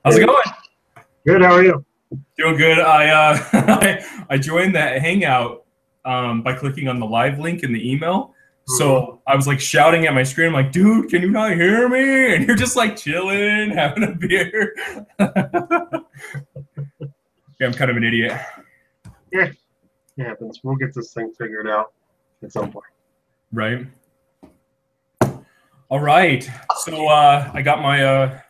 How's it going? Good. How are you? Doing good. I joined that Hangout by clicking on the live link in the email. So I was like shouting at my screen. I'm like, dude, can you not hear me? And you're just like chilling, having a beer. Yeah, I'm kind of an idiot. Yeah, it happens. We'll get this thing figured out at some point. Right. All right. So I got my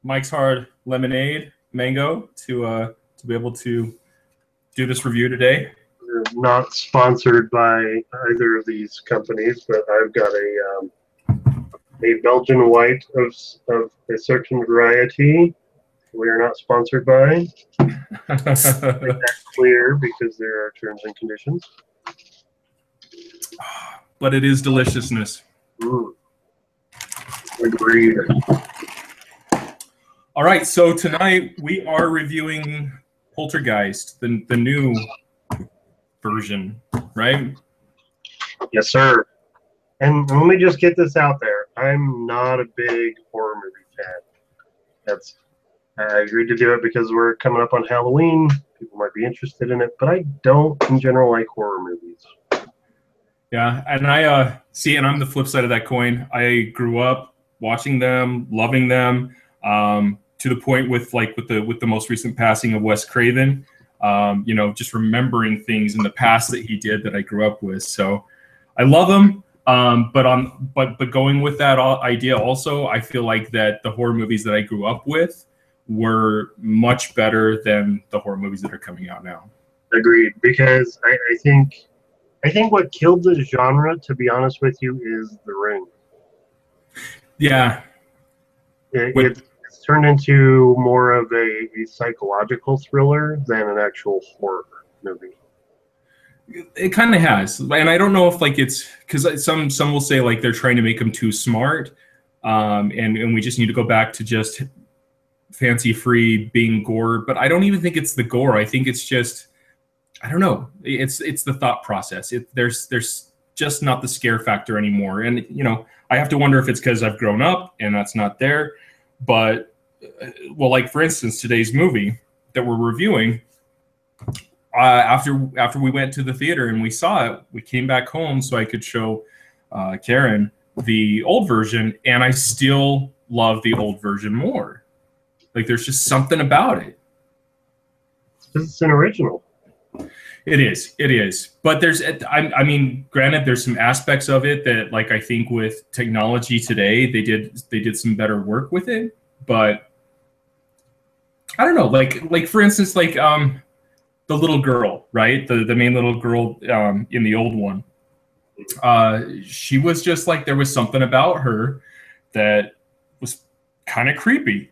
Mike's Hard Lemonade Mango to be able to do this review today. We're not sponsored by either of these companies, but I've got a Belgian white of a certain variety. We are not sponsored by. Make that clear because there are terms and conditions. But it is deliciousness. Agreed. All right, so tonight we are reviewing Poltergeist, the new version, right? Yes, sir. And let me just get this out there. I'm not a big horror movie fan. I agreed to do it because we're coming up on Halloween. People might be interested in it, but I don't, in general, like horror movies. Yeah, and I see, and I'm the flip side of that coin. I grew up watching them, loving them, to the point with the most recent passing of Wes Craven. Just remembering things in the past that he did that I grew up with. So I love him. But going with that idea also, I feel like that the horror movies that I grew up with were much better than the horror movies that are coming out now. Agreed, because I think what killed the genre, to be honest with you, is The Ring. Yeah. It's turned into more of a psychological thriller than an actual horror movie. It kind of has, and I don't know if it's because some will say they're trying to make them too smart, and we just need to go back to just fancy free being gore. But I don't even think it's the gore. I think it's just, I don't know. It's the thought process. There's just not the scare factor anymore, and I have to wonder if it's because I've grown up and that's not there. But for instance, today's movie that we're reviewing. After we went to the theater and we saw it, we came back home so I could show Karen the old version, and I still love the old version more. There's just something about it. It's an original. It is. But granted, there's some aspects of it that, I think with technology today, they did some better work with it. But I don't know. For instance, the little girl, right? The main little girl in the old one. She was just there was something about her that was kind of creepy,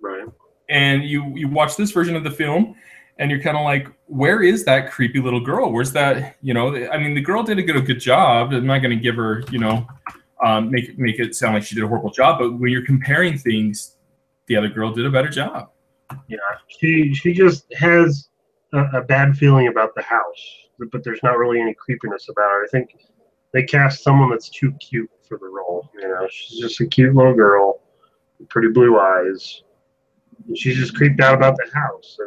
Right. And you watch this version of the film, and you're kind of like, where is that creepy little girl? Where's that? The girl did a good job. I'm not going to give her, make it sound like she did a horrible job. But when you're comparing things, the other girl did a better job. Yeah, she just has a bad feeling about the house, but there's not really any creepiness about her. I think they cast someone that's too cute for the role. She's just a cute little girl, with pretty blue eyes, and she's just creeped out about the house.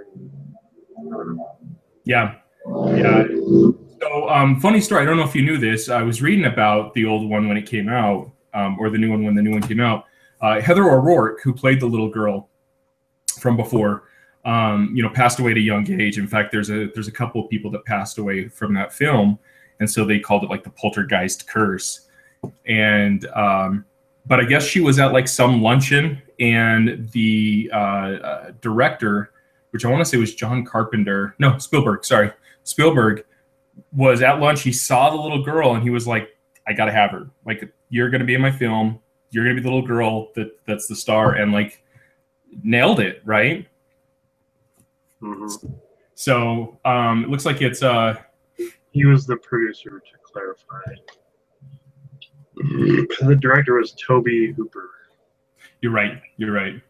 Yeah. So, funny story. I don't know if you knew this. I was reading about the old one when it came out, or the new one when the new one came out. Heather O'Rourke, who played the little girl from before, passed away at a young age. In fact, there's a couple of people that passed away from that film, and so they called it like the Poltergeist curse. And but I guess she was at like some luncheon, and the director, which I want to say was John Carpenter, no, Spielberg, sorry, Spielberg, was at lunch. He saw the little girl, and he was like, "I gotta have her. Like, you're gonna be in my film. You're gonna be the little girl that's the star," and like nailed it, right? Mm-hmm. So it looks like it's he was the producer, to clarify. The director was Toby Hooper. You're right. You're right.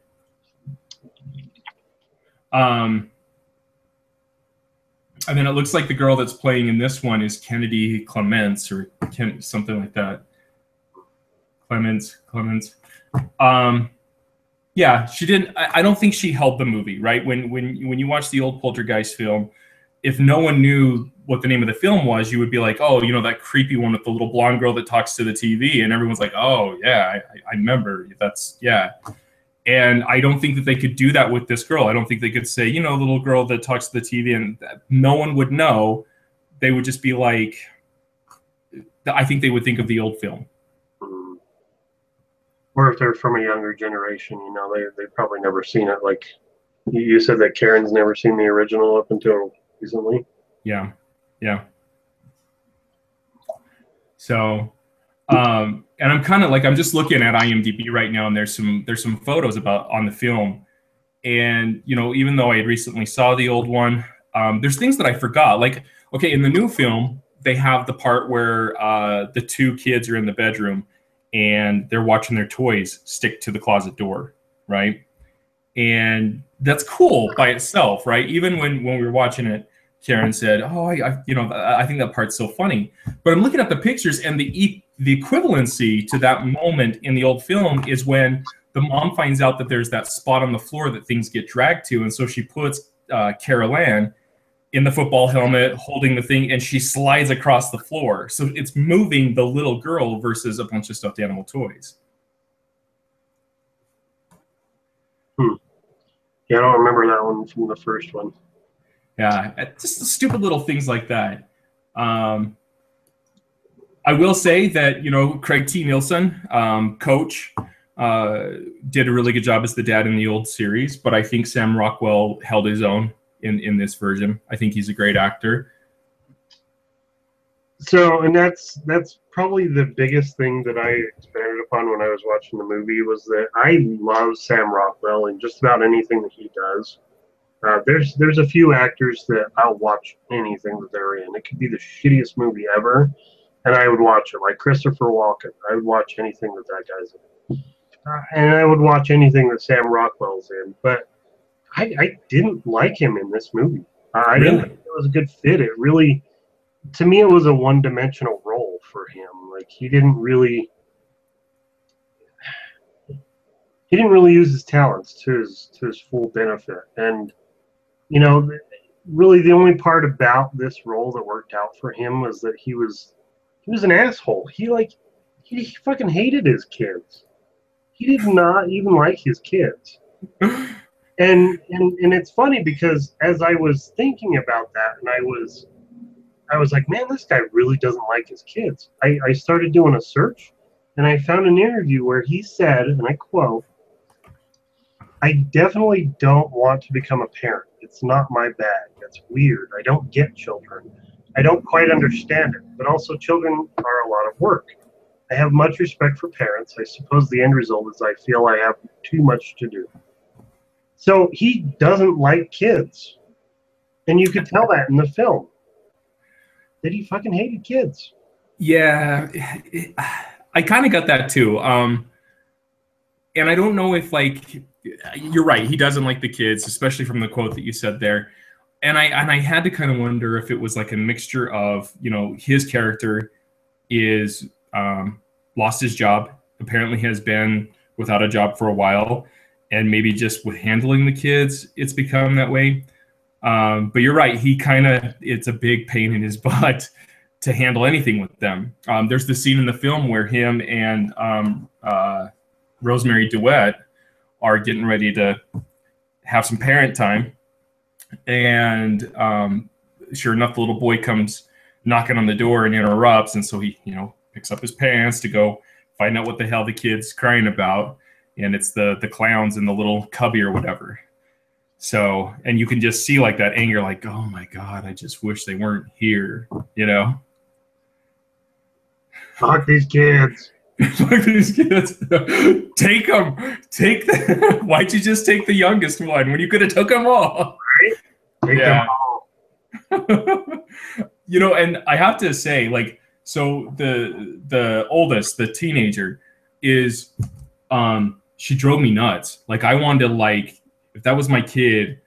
And then it looks like the girl that's playing in this one is Kennedy Clements or something like that. Clements. Yeah, she didn't. I don't think she held the movie, right? When you watch the old Poltergeist film, if no one knew what the name of the film was, you would be like, oh, that creepy one with the little blonde girl that talks to the TV, and everyone's like, oh yeah, I remember. That's yeah. And I don't think that they could do that with this girl. I don't think they could say, the little girl that talks to the TV, and no one would know. They would just be like, I think they would think of the old film. Or if they're from a younger generation, they've probably never seen it. Like you said that Karen's never seen the original up until recently. Yeah. So, and I'm kind of like, I'm just looking at IMDb right now, and there's some photos on the film, and even though I had recently saw the old one, there's things that I forgot. Like, okay, in the new film, they have the part where the two kids are in the bedroom and they're watching their toys stick to the closet door, right? And that's cool by itself, right? Even when we were watching it, Karen said, "Oh, I think that part's so funny." But I'm looking at the pictures, and the equivalency to that moment in the old film is when the mom finds out that there's that spot on the floor that things get dragged to, and so she puts Carol Ann in the football helmet, holding the thing, and she slides across the floor. So it's moving the little girl versus a bunch of stuffed animal toys. Yeah, I don't remember that one from the first one. Yeah, just stupid little things like that. I will say that, Craig T. Nelson, Coach, did a really good job as the dad in the old series, but I think Sam Rockwell held his own in this version. I think he's a great actor. So, and that's probably the biggest thing that I expanded upon when I was watching the movie, was that I love Sam Rockwell in just about anything that he does. There's a few actors that I'll watch anything that they're in. It could be the shittiest movie ever, and I would watch it. Like Christopher Walken, I would watch anything that guy's in. And I would watch anything that Sam Rockwell's in. But I didn't like him in this movie. I didn't think it was a good fit. It really, to me, it was a one-dimensional role for him. Like he didn't really use his talents to his full benefit. And really the only part about this role that worked out for him was that he was an asshole. He fucking hated his kids. He did not even like his kids. And it's funny because as I was thinking about that, and I was like, man, this guy really doesn't like his kids. I started doing a search, and I found an interview where he said, and I quote, "I definitely don't want to become a parent. It's not my bag. That's weird. I don't get children. I don't quite understand it. But also children are a lot of work. I have much respect for parents. I suppose the end result is I feel I have too much to do." So he doesn't like kids. And you could tell that in the film. That he fucking hated kids. Yeah, I kind of got that too. And I don't know if, like, you're right, he doesn't like the kids, especially from the quote that you said there. And I had to kind of wonder if it was like a mixture of, his character is lost his job, apparently has been without a job for a while, and maybe just with handling the kids, it's become that way. But you're right, it's a big pain in his butt to handle anything with them. There's the scene in the film where him and Rosemary DeWitt are getting ready to have some parent time, And sure enough, the little boy comes knocking on the door and interrupts, and so he, picks up his pants to go find out what the hell the kid's crying about, and it's the clowns in the little cubby or whatever. So, and you can just see like that anger, like, oh my god, I just wish they weren't here, Fuck these kids. Fuck these kids. Take them. Why'd you just take the youngest one when you could have took them all? Right? Take them all. And I have to say, like, so the oldest, the teenager, is she drove me nuts. Like, I wanted to, like, if that was my kid,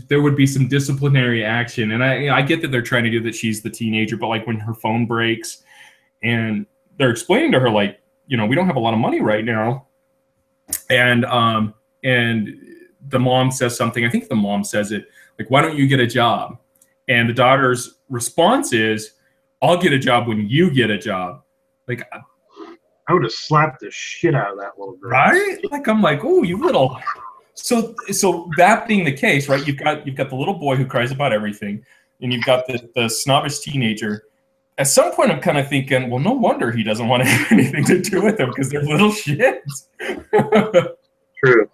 there would be some disciplinary action. And I get that they're trying to do that she's the teenager, but like when her phone breaks and they're explaining to her, like, we don't have a lot of money right now. And the mom says something, I think the mom says it, like, why don't you get a job? And the daughter's response is, I'll get a job when you get a job. Like, I would have slapped the shit out of that little girl. Right? Like, I'm like, oh, you little. So that being the case, right? You've got the little boy who cries about everything, and you've got the snobbish teenager. At some point, I'm kind of thinking, well, no wonder he doesn't want to have anything to do with them, because they're little shits. True.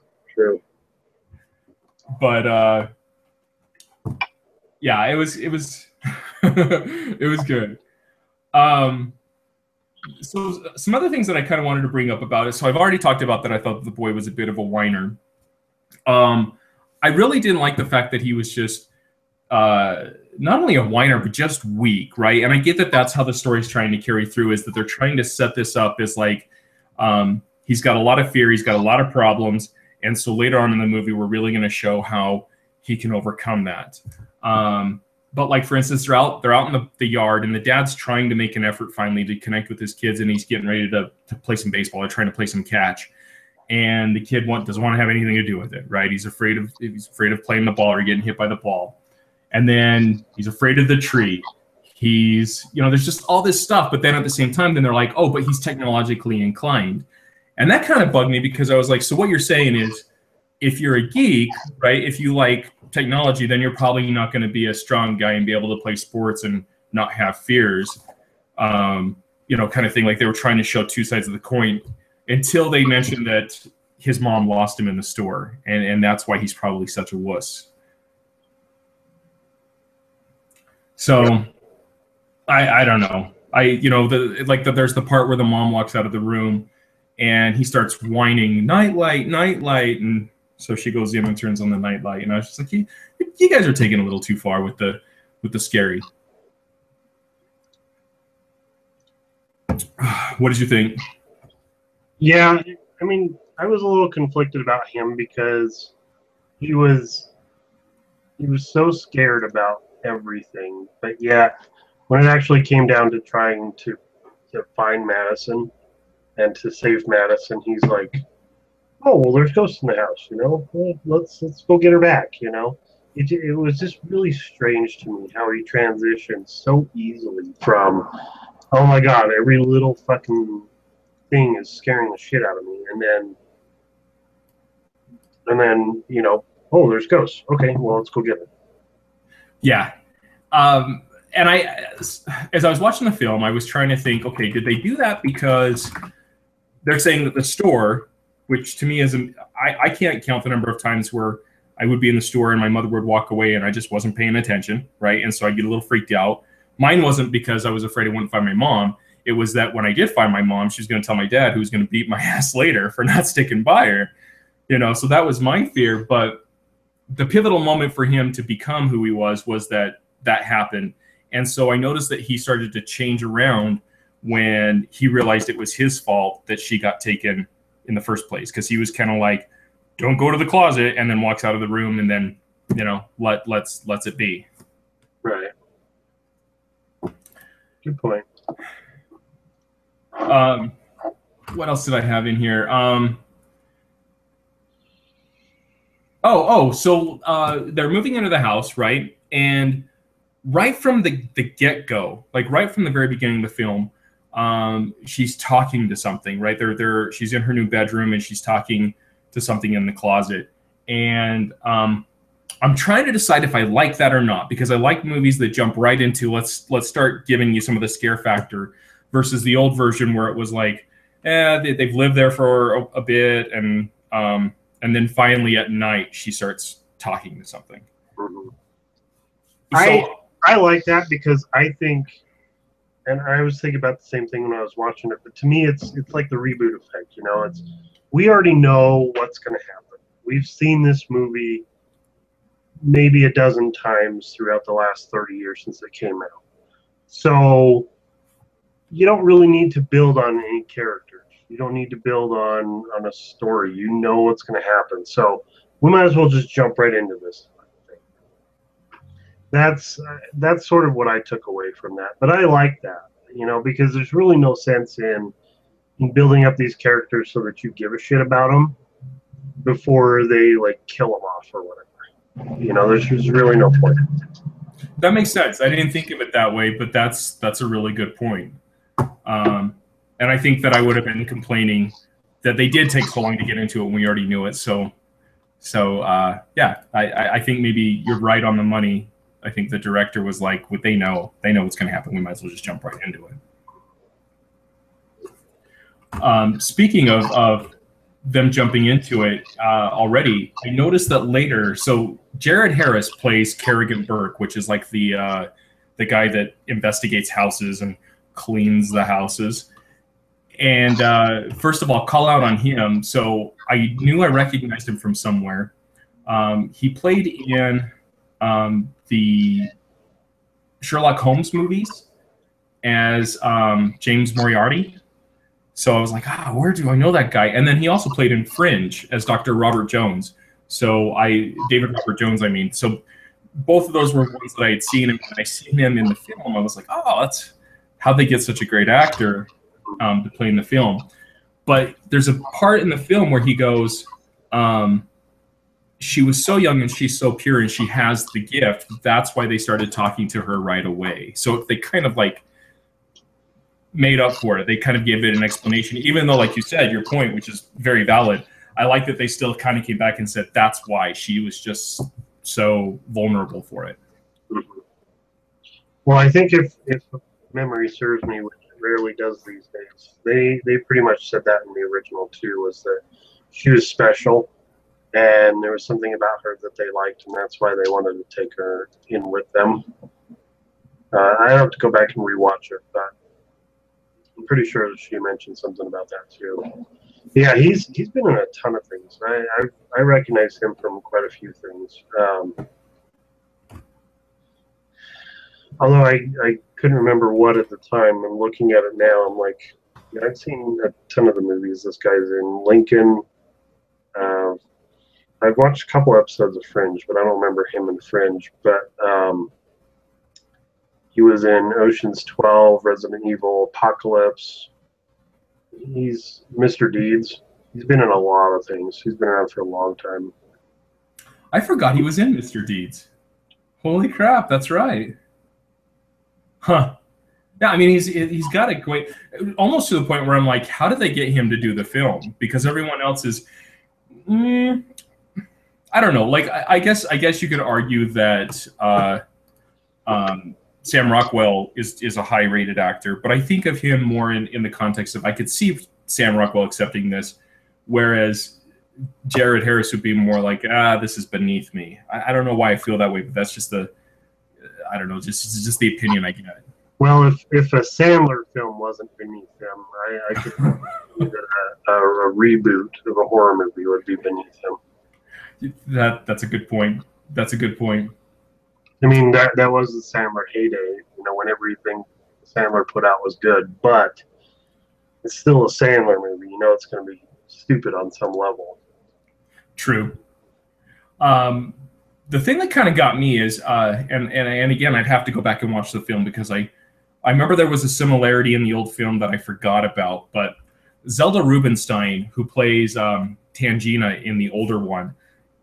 But yeah, it was it was good. So some other things that I kind of wanted to bring up about it. So I've already talked about that. I thought the boy was a bit of a whiner. I really didn't like the fact that he was just not only a whiner, but just weak, right? And I get that that's how the story's trying to carry through, is that they're trying to set this up as like he's got a lot of fear, he's got a lot of problems, and so later on in the movie, we're really going to show how he can overcome that. But like, for instance, they're out in the yard, and the dad's trying to make an effort finally to connect with his kids, and he's getting ready to play some baseball or trying to play some catch. And the kid doesn't want to have anything to do with it, right? He's afraid of playing the ball or getting hit by the ball. And then he's afraid of the tree. He's, there's just all this stuff. But then at the same time, then they're like, oh, but he's technologically inclined. And that kind of bugged me, because I was like, so what you're saying is, if you're a geek, right, if you like technology, then you're probably not going to be a strong guy and be able to play sports and not have fears, kind of thing. Like, they were trying to show two sides of the coin, until they mentioned that his mom lost him in the store, and that's why he's probably such a wuss. So I don't know. There's the part where the mom walks out of the room and he starts whining, nightlight, and so she goes in and turns on the nightlight, and I was just like, you guys are taking a little too far with the scary. What did you think? Yeah, I mean, I was a little conflicted about him, because he was so scared about everything. But yeah, when it actually came down to trying to find Madison and to save Madison, he's like, oh, well, there's ghosts in the house, well, let's go get her back, It was just really strange to me how he transitioned so easily from, oh my god, every little fucking thing is scaring the shit out of me, and then oh, there's ghosts. Okay, well, let's go get it. Yeah. And as I was watching the film, I was trying to think, okay, did they do that because they're saying that the store, which to me is, I can't count the number of times where I would be in the store and my mother would walk away and I just wasn't paying attention, right? And so I'd get a little freaked out. Mine wasn't because I was afraid I wouldn't find my mom. It was that when I did find my mom, she was going to tell my dad, who was going to beat my ass later for not sticking by her. So that was my fear. But the pivotal moment for him to become who he was that happened. And so I noticed that he started to change around when he realized it was his fault that she got taken in the first place, because he was kind of like, don't go to the closet, and then walks out of the room, and then lets it be. Right. Good point. What else did I have in here? So they're moving into the house, right? And right from the get-go, like right from the very beginning of the film, she's talking to something, right? She's in her new bedroom and she's talking to something in the closet. And I'm trying to decide if I like that or not, because I like movies that jump right into let's start giving you some of the scare factor, versus the old version where it was like, they've lived there for a bit, and then finally at night she starts talking to something. Mhm. So I like that because I think, and I was thinking about the same thing when I was watching it. But to me, it's like the reboot effect. You know, it's we already know what's going to happen. We've seen this movie maybe a dozen times throughout the last 30 years since it came out. So you don't really need to build on any characters. You don't need to build on a story. You know what's going to happen. So we might as well just jump right into this. That's sort of what I took away from that. But I like that, you know, because there's really no sense in building up these characters so that you give a shit about them before they like kill them off or whatever. You know, there's really no point. that makes sense. I didn't think of it that way, but that's a really good point. And I think that I would have been complaining that they did take so long to get into it when we already knew it. So yeah, I think maybe you're right on the money. I think the director was like, what they know what's going to happen. We might as well just jump right into it. Speaking of them jumping into it already, I noticed that later. So Jared Harris plays Kerrigan Burke, which is like the guy that investigates houses and cleans the houses. And first of all, call out on him. So I knew I recognized him from somewhere. He played in the Sherlock Holmes movies as James Moriarty. So I was like, where do I know that guy? And then he also played in Fringe as Dr. Robert Jones. So David Robert Jones, I mean. So both of those were ones that I had seen. And when I seen him in the film, I was like, that's how they get such a great actor to play in the film. But there's a part in the film where he goes, she was so young and she's so pure and she has the gift. That's why they started talking to her right away. So they kind of like made up for it. They kind of gave it an explanation, even though, like you said, your point, which is very valid. I like that they still kind of came back and said that's why she was just so vulnerable for it. Well, I think if memory serves me, which it rarely does these days, they pretty much said that in the original too, was that she was special and there was something about her that they liked, and that's why they wanted to take her in with them. I have to go back and rewatch it, but I'm pretty sure she mentioned something about that too. Yeah, he's been in a ton of things. I recognize him from quite a few things. Although I couldn't remember what at the time. I'm looking at it now. I'm like, yeah, I've seen a ton of the movies this guy's in. Lincoln. I've watched a couple episodes of Fringe, but I don't remember him in Fringe. But he was in Ocean's 12, Resident Evil, Apocalypse. He's Mr. Deeds. He's been in a lot of things. He's been around for a long time. I forgot he was in Mr. Deeds. Holy crap, that's right. Huh. Yeah, I mean, he's got a great, almost to the point where I'm like, how did they get him to do the film? Because everyone else is, I don't know. Like, I guess you could argue that Sam Rockwell is a high-rated actor, but I think of him more in the context of I could see Sam Rockwell accepting this, whereas Jared Harris would be more like, this is beneath me. I don't know why I feel that way, but that's just I don't know, just the opinion I get. Well, if a Sandler film wasn't beneath him, I could see that a reboot of a horror movie would be beneath him. That's a good point. That's a good point. I mean, that was the Sandler heyday, you know, when everything Sandler put out was good, but it's still a Sandler movie. You know, it's going to be stupid on some level. True. The thing that kind of got me is, and again, I'd have to go back and watch the film because I remember there was a similarity in the old film that I forgot about, but Zelda Rubinstein, who plays Tangina in the older one,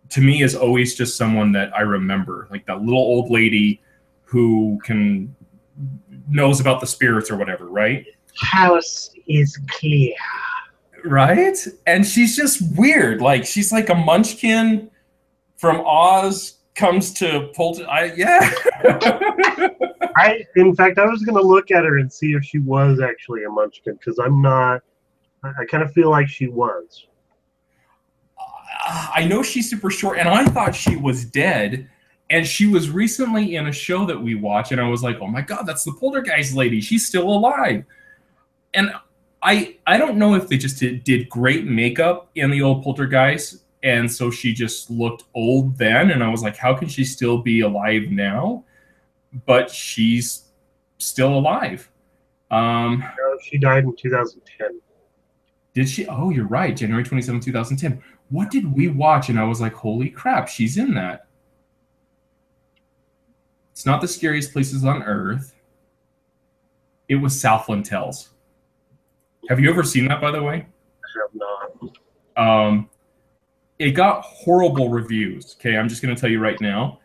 to me is always just someone that I remember, like that little old lady who knows about the spirits or whatever, right? House is clear. Right? And she's just weird. Like, she's like a munchkin from Oz comes to yeah. In fact, I was going to look at her and see if she was actually a Munchkin, because I'm not. I kind of feel like she was. I know she's super short, and I thought she was dead. And she was recently in a show that we watch, and I was like, "Oh my god, that's the Poltergeist lady! She's still alive." And I don't know if they just did great makeup in the old Poltergeist, and so she just looked old then. And I was like, "How can she still be alive now?" But she's still alive. She died in 2010. Did she? Oh, you're right. January 27, 2010. What did we watch? And I was like, holy crap, she's in that. It's not the scariest places on earth. It was Southland Tales. Have you ever seen that, by the way? I have not. It got horrible reviews. Okay, I'm just going to tell you right now.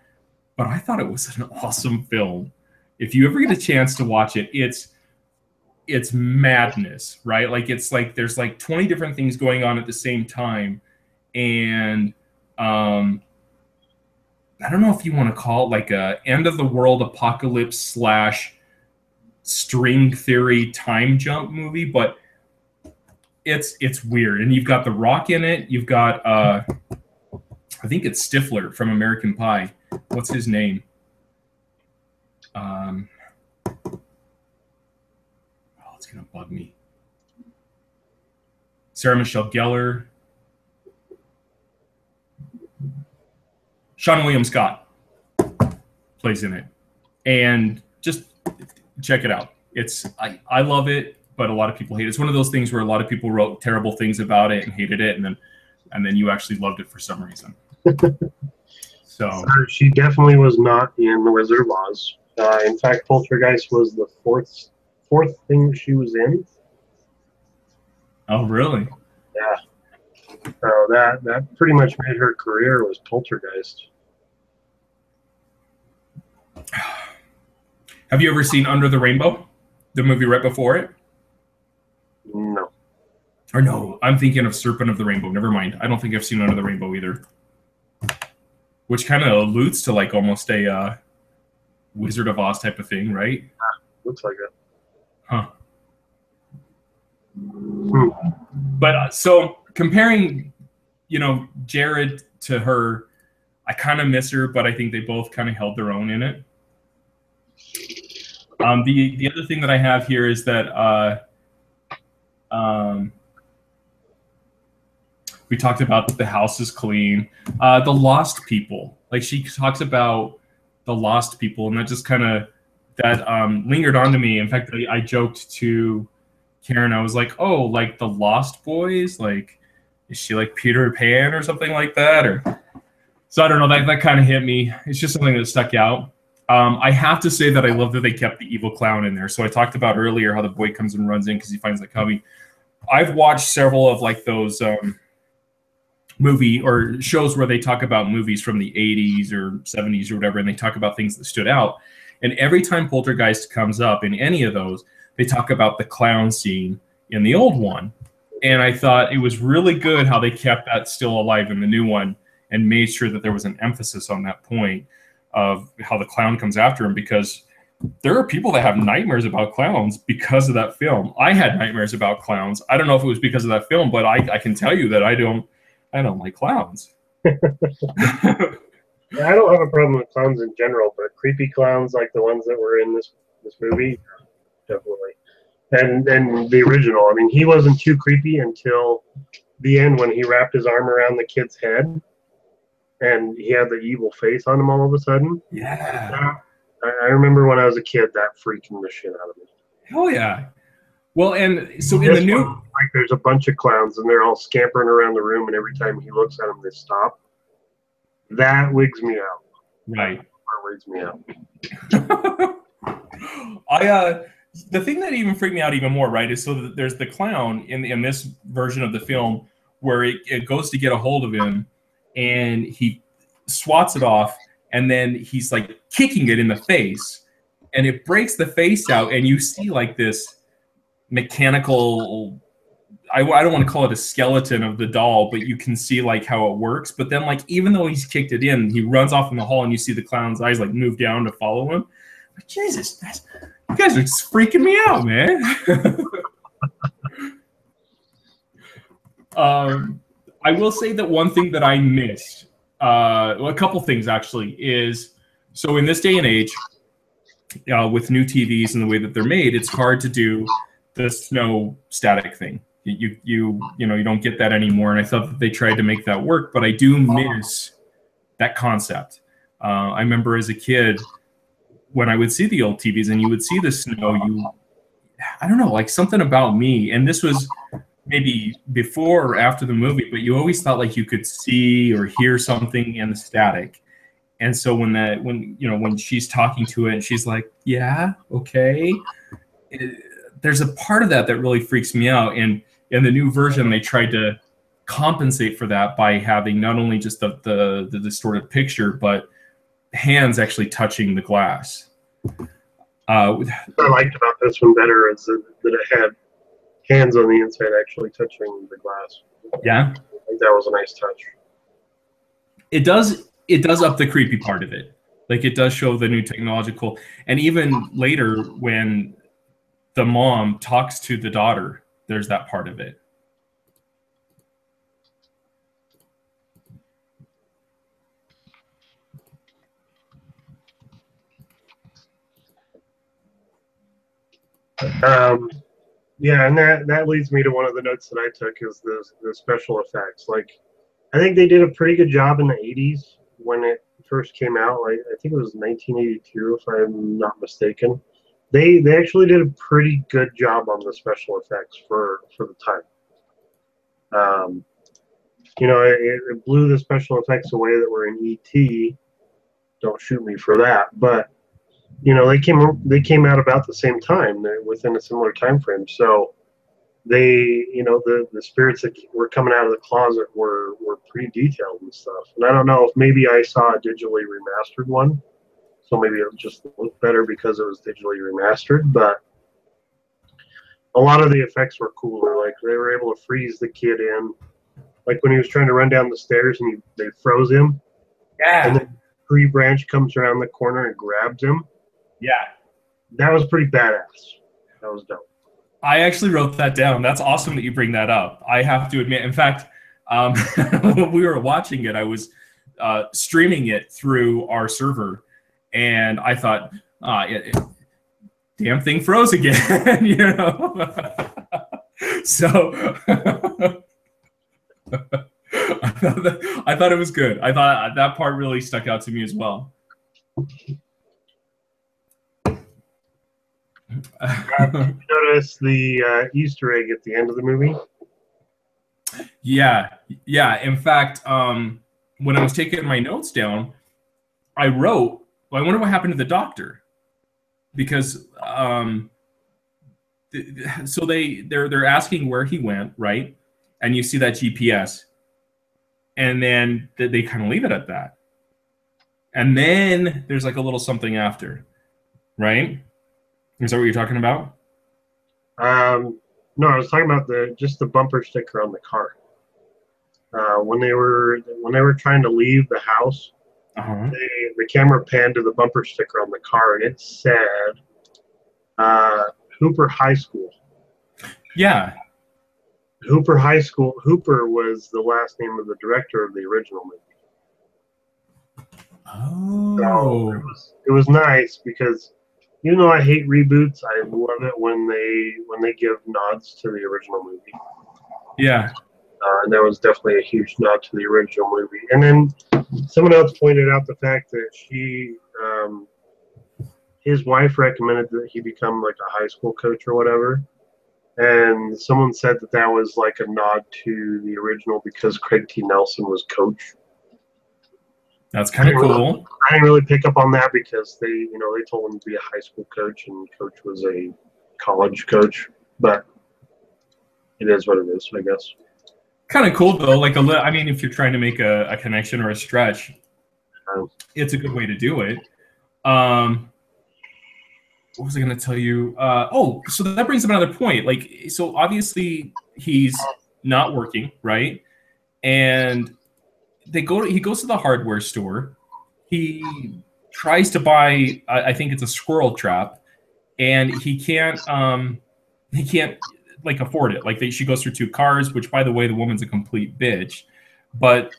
But I thought it was an awesome film. If you ever get a chance to watch it, it's madness, right? Like it's like there's like 20 different things going on at the same time. And I don't know if you want to call it like a end of the world apocalypse / string theory time jump movie, but it's weird. And you've got The Rock in it. You've got I think it's Stifler from American Pie. What's his name? Oh, it's gonna bug me. Sarah Michelle Gellar. Sean William Scott plays in it. And just check it out. I love it, but a lot of people hate it. It's one of those things where a lot of people wrote terrible things about it and hated it, and then you actually loved it for some reason. So she definitely was not in The Wizard of Oz. In fact, Poltergeist was the fourth thing she was in. Oh, really? Yeah. So that pretty much made her career was Poltergeist. Have you ever seen Under the Rainbow, the movie right before it? No. Or no, I'm thinking of Serpent of the Rainbow. Never mind. I don't think I've seen Under the Rainbow either. Which kind of alludes to like almost a Wizard of Oz type of thing, right? Looks like it. Huh. But so comparing, Jared to her, I kind of miss her, but I think they both kind of held their own in it. The other thing that I have here is that we talked about the house is clean. The lost people, like she talks about the lost people, and that just kind of lingered on to me. In fact, I joked to Karen, I was like, oh, like the Lost Boys, like is she like Peter Pan or something like that? Or so I don't know. That kind of hit me. It's just something that stuck out. I have to say that I love that they kept the evil clown in there. So I talked about earlier how the boy comes and runs in because he finds the cubby. I've watched several of like those movie or shows where they talk about movies from the 80s or 70s or whatever, and they talk about things that stood out. And every time Poltergeist comes up in any of those, they talk about the clown scene in the old one. And I thought it was really good how they kept that still alive in the new one and made sure that there was an emphasis on that point of how the clown comes after him, because there are people that have nightmares about clowns because of that film. I had nightmares about clowns. I don't know if it was because of that film, but I can tell you that I don't like clowns. Yeah, I don't have a problem with clowns in general, but creepy clowns like the ones that were in this movie, definitely. And the original, I mean, he wasn't too creepy until the end when he wrapped his arm around the kid's head and he had the evil face on him all of a sudden. Yeah. I remember when I was a kid, that freaking the shit out of me. Hell yeah. Well, and so in the new... like there's a bunch of clowns and they're all scampering around the room, and every time he looks at them, they stop. That wigs me out. Right. That wigs me out. The thing that even freaked me out even more, right, is so that there's the clown in this version of the film where it goes to get a hold of him, and he swats it off, and then he's like kicking it in the face, and it breaks the face out, and you see like this mechanical, I don't want to call it a skeleton of the doll, but you can see like how it works. But then like even though he's kicked it in, he runs off in the hall and you see the clown's eyes like move down to follow him. Like, Jesus, you guys are just freaking me out, man. I will say that one thing that I missed, well, a couple things actually, is so in this day and age, with new TVs and the way that they're made, it's hard to do the snow static thing. You don't get that anymore, and I thought that they tried to make that work, but I do miss that concept. I remember as a kid when I would see the old TVs and you would see the snow, I don't know, like something about me, and this was maybe before or after the movie, but you always thought like you could see or hear something in the static. And so when she's talking to it and she's like, yeah, okay, there's a part of that really freaks me out. And in the new version, they tried to compensate for that by having not only just the distorted picture, but hands actually touching the glass. What I liked about this one better is that it had hands on the inside actually touching the glass. Yeah, I think that was a nice touch. It does up the creepy part of it. Like it does show the new technological, and even later when the mom talks to the daughter, there's that part of it. Yeah, and that leads me to one of the notes that I took is the special effects. Like, I think they did a pretty good job in the 80s when it first came out. Like, I think it was 1982, if I'm not mistaken. They actually did a pretty good job on the special effects for the time. It blew the special effects away that were in E.T. Don't shoot me for that, but they came out about the same time. They're within a similar time frame. So they, the spirits that were coming out of the closet were pretty detailed and stuff. And I don't know if maybe I saw a digitally remastered one, so maybe it just looked better because it was digitally remastered. But a lot of the effects were cooler. Like they were able to freeze the kid in, like when he was trying to run down the stairs and they froze him. Yeah. And then a tree branch comes around the corner and grabs him. Yeah. That was pretty badass. That was dope. I actually wrote that down. That's awesome that you bring that up. I have to admit, in fact, when we were watching it, I was streaming it through our server, and I thought, damn thing froze again, So I thought it was good. I thought that part really stuck out to me as well. Notice the Easter egg at the end of the movie? Yeah. In fact, when I was taking my notes down, I wrote, well, I wonder what happened to the doctor, because so they're asking where he went, right? And you see that GPS, and then they kind of leave it at that, and then there's like a little something after, right? Is that what you're talking about? No, I was talking about just the bumper sticker on the car. When they were trying to leave the house, the camera panned to the bumper sticker on the car, and it said Hooper High School. Yeah. Hooper High School. Hooper was the last name of the director of the original movie. Oh. So it was nice because even though I hate reboots, I love it when they give nods to the original movie. Yeah. And that was definitely a huge nod to the original movie. And then someone else pointed out the fact that his wife recommended that he become like a high school coach or whatever. And someone said that was like a nod to the original because Craig T. Nelson was coach. That's kind of cool. I didn't really pick up on that because they told him to be a high school coach and coach was a college coach. But it is what it is, I guess. Kind of cool though. Like I mean, if you're trying to make a connection or a stretch, it's a good way to do it. what was I going to tell you? So that brings up another point. Like, so obviously he's not working, right? And he goes to the hardware store. He tries to buy, I think it's a squirrel trap, and he can't like afford it. Like she goes through two cars, which by the way, the woman's a complete bitch, but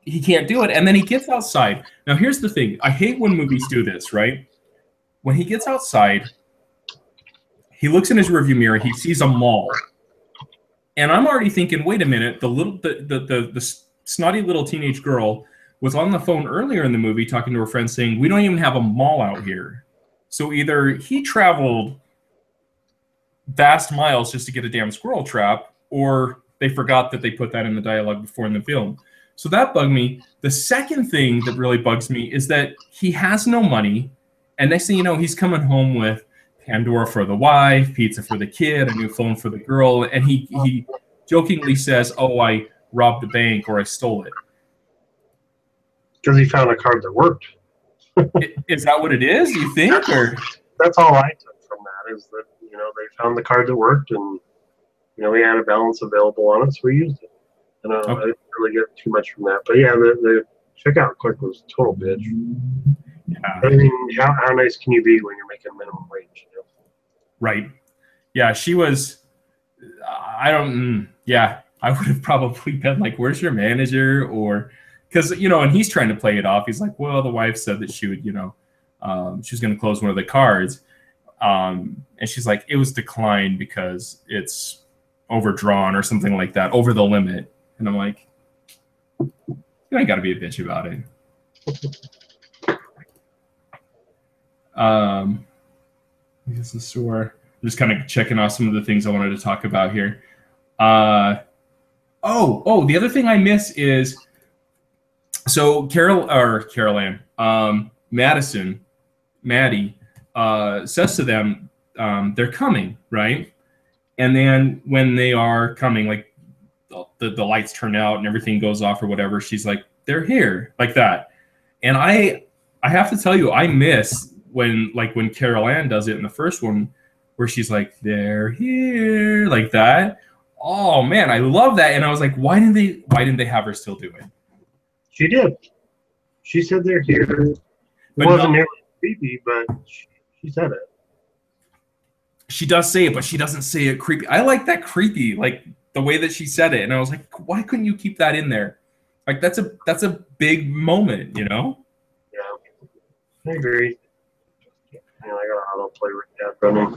he can't do it. And then he gets outside. Now here's the thing. I hate when movies do this, right? When he gets outside, he looks in his rearview mirror, he sees a mall. And I'm already thinking, wait a minute, the snotty little teenage girl was on the phone earlier in the movie talking to her friend saying, we don't even have a mall out here. So either he traveled vast miles just to get a damn squirrel trap, or they forgot that they put that in the dialogue before in the film. So that bugged me. The second thing that really bugs me is that he has no money, and next thing you know, he's coming home with Pandora for the wife, pizza for the kid, a new phone for the girl, and he jokingly says, oh, I robbed the bank or I stole it. Because he found a card that worked. Is that what it is, you think? Or that's all I took from that, is that, you know, they found the card that worked, and, you know, we had a balance available on it, so we used it. And I didn't really get too much from that. But yeah, the checkout clerk was a total bitch. Yeah. I mean, how nice can you be when you're making minimum wage? You know? Right. Yeah, she was. I would have probably been like, "Where's your manager?" Or because you know, and he's trying to play it off. He's like, "Well, the wife said that she would, you know, she was going to close one of the cards," and she's like, "It was declined because it's overdrawn or something like that, over the limit." And I'm like, "You ain't got to be a bitch about it." This is the store. I'm just kind of checking off some of the things I wanted to talk about here. The other thing I miss is, so Maddie, says to them, they're coming, right? And then when they are coming, like the lights turn out and everything goes off or whatever, she's like, they're here, like that. And I have to tell you, I miss when Carol Ann does it in the first one, where she's like, they're here, like that. Oh man, I love that. And I was like, why didn't they have her still do it? She did. She said they're here. It wasn't nearly creepy, but she said it. She does say it, but she doesn't say it creepy. I like that creepy, like the way that she said it. And I was like, why couldn't you keep that in there? Like that's a big moment, you know? Yeah, I agree. I got an autoplay right running.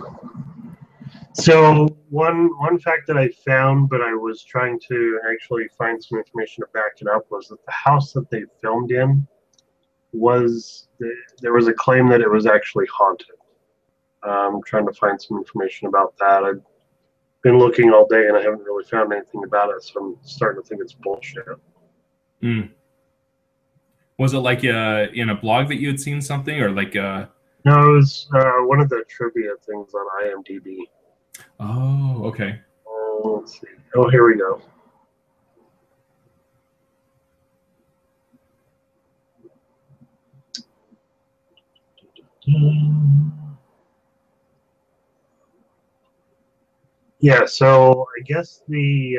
So one fact that I found, but I was trying to actually find some information to back it up, was that the house that they filmed in there was a claim that it was actually haunted. I'm trying to find some information about that. I've been looking all day and I haven't really found anything about it, so I'm starting to think it's bullshit. Mm. Was it like in a blog that you had seen something, or like No, it was one of the trivia things on IMDb. Oh, okay. Let's see. Oh, here we go. Yeah, so I guess the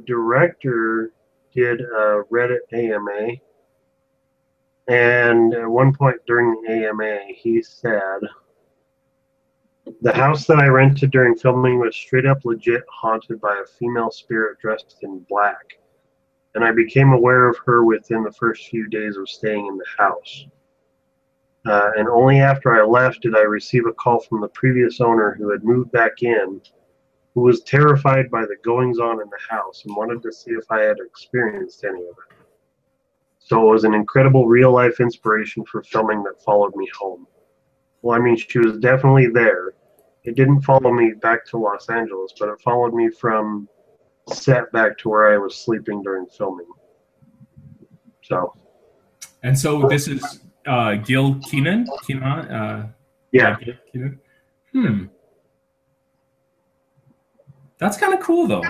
director did a Reddit AMA, and at one point during the AMA, he said, the house that I rented during filming was straight up legit haunted by a female spirit dressed in black, and I became aware of her within the first few days of staying in the house. And only after I left did I receive a call from the previous owner, who had moved back in, who was terrified by the goings-on in the house and wanted to see if I had experienced any of it. So it was an incredible real-life inspiration for filming that followed me home. Well, I mean, she was definitely there. It didn't follow me back to Los Angeles, but it followed me from set back to where I was sleeping during filming. So. And so this is Gil Keenan? Yeah. Keenan? That's kind of cool, though.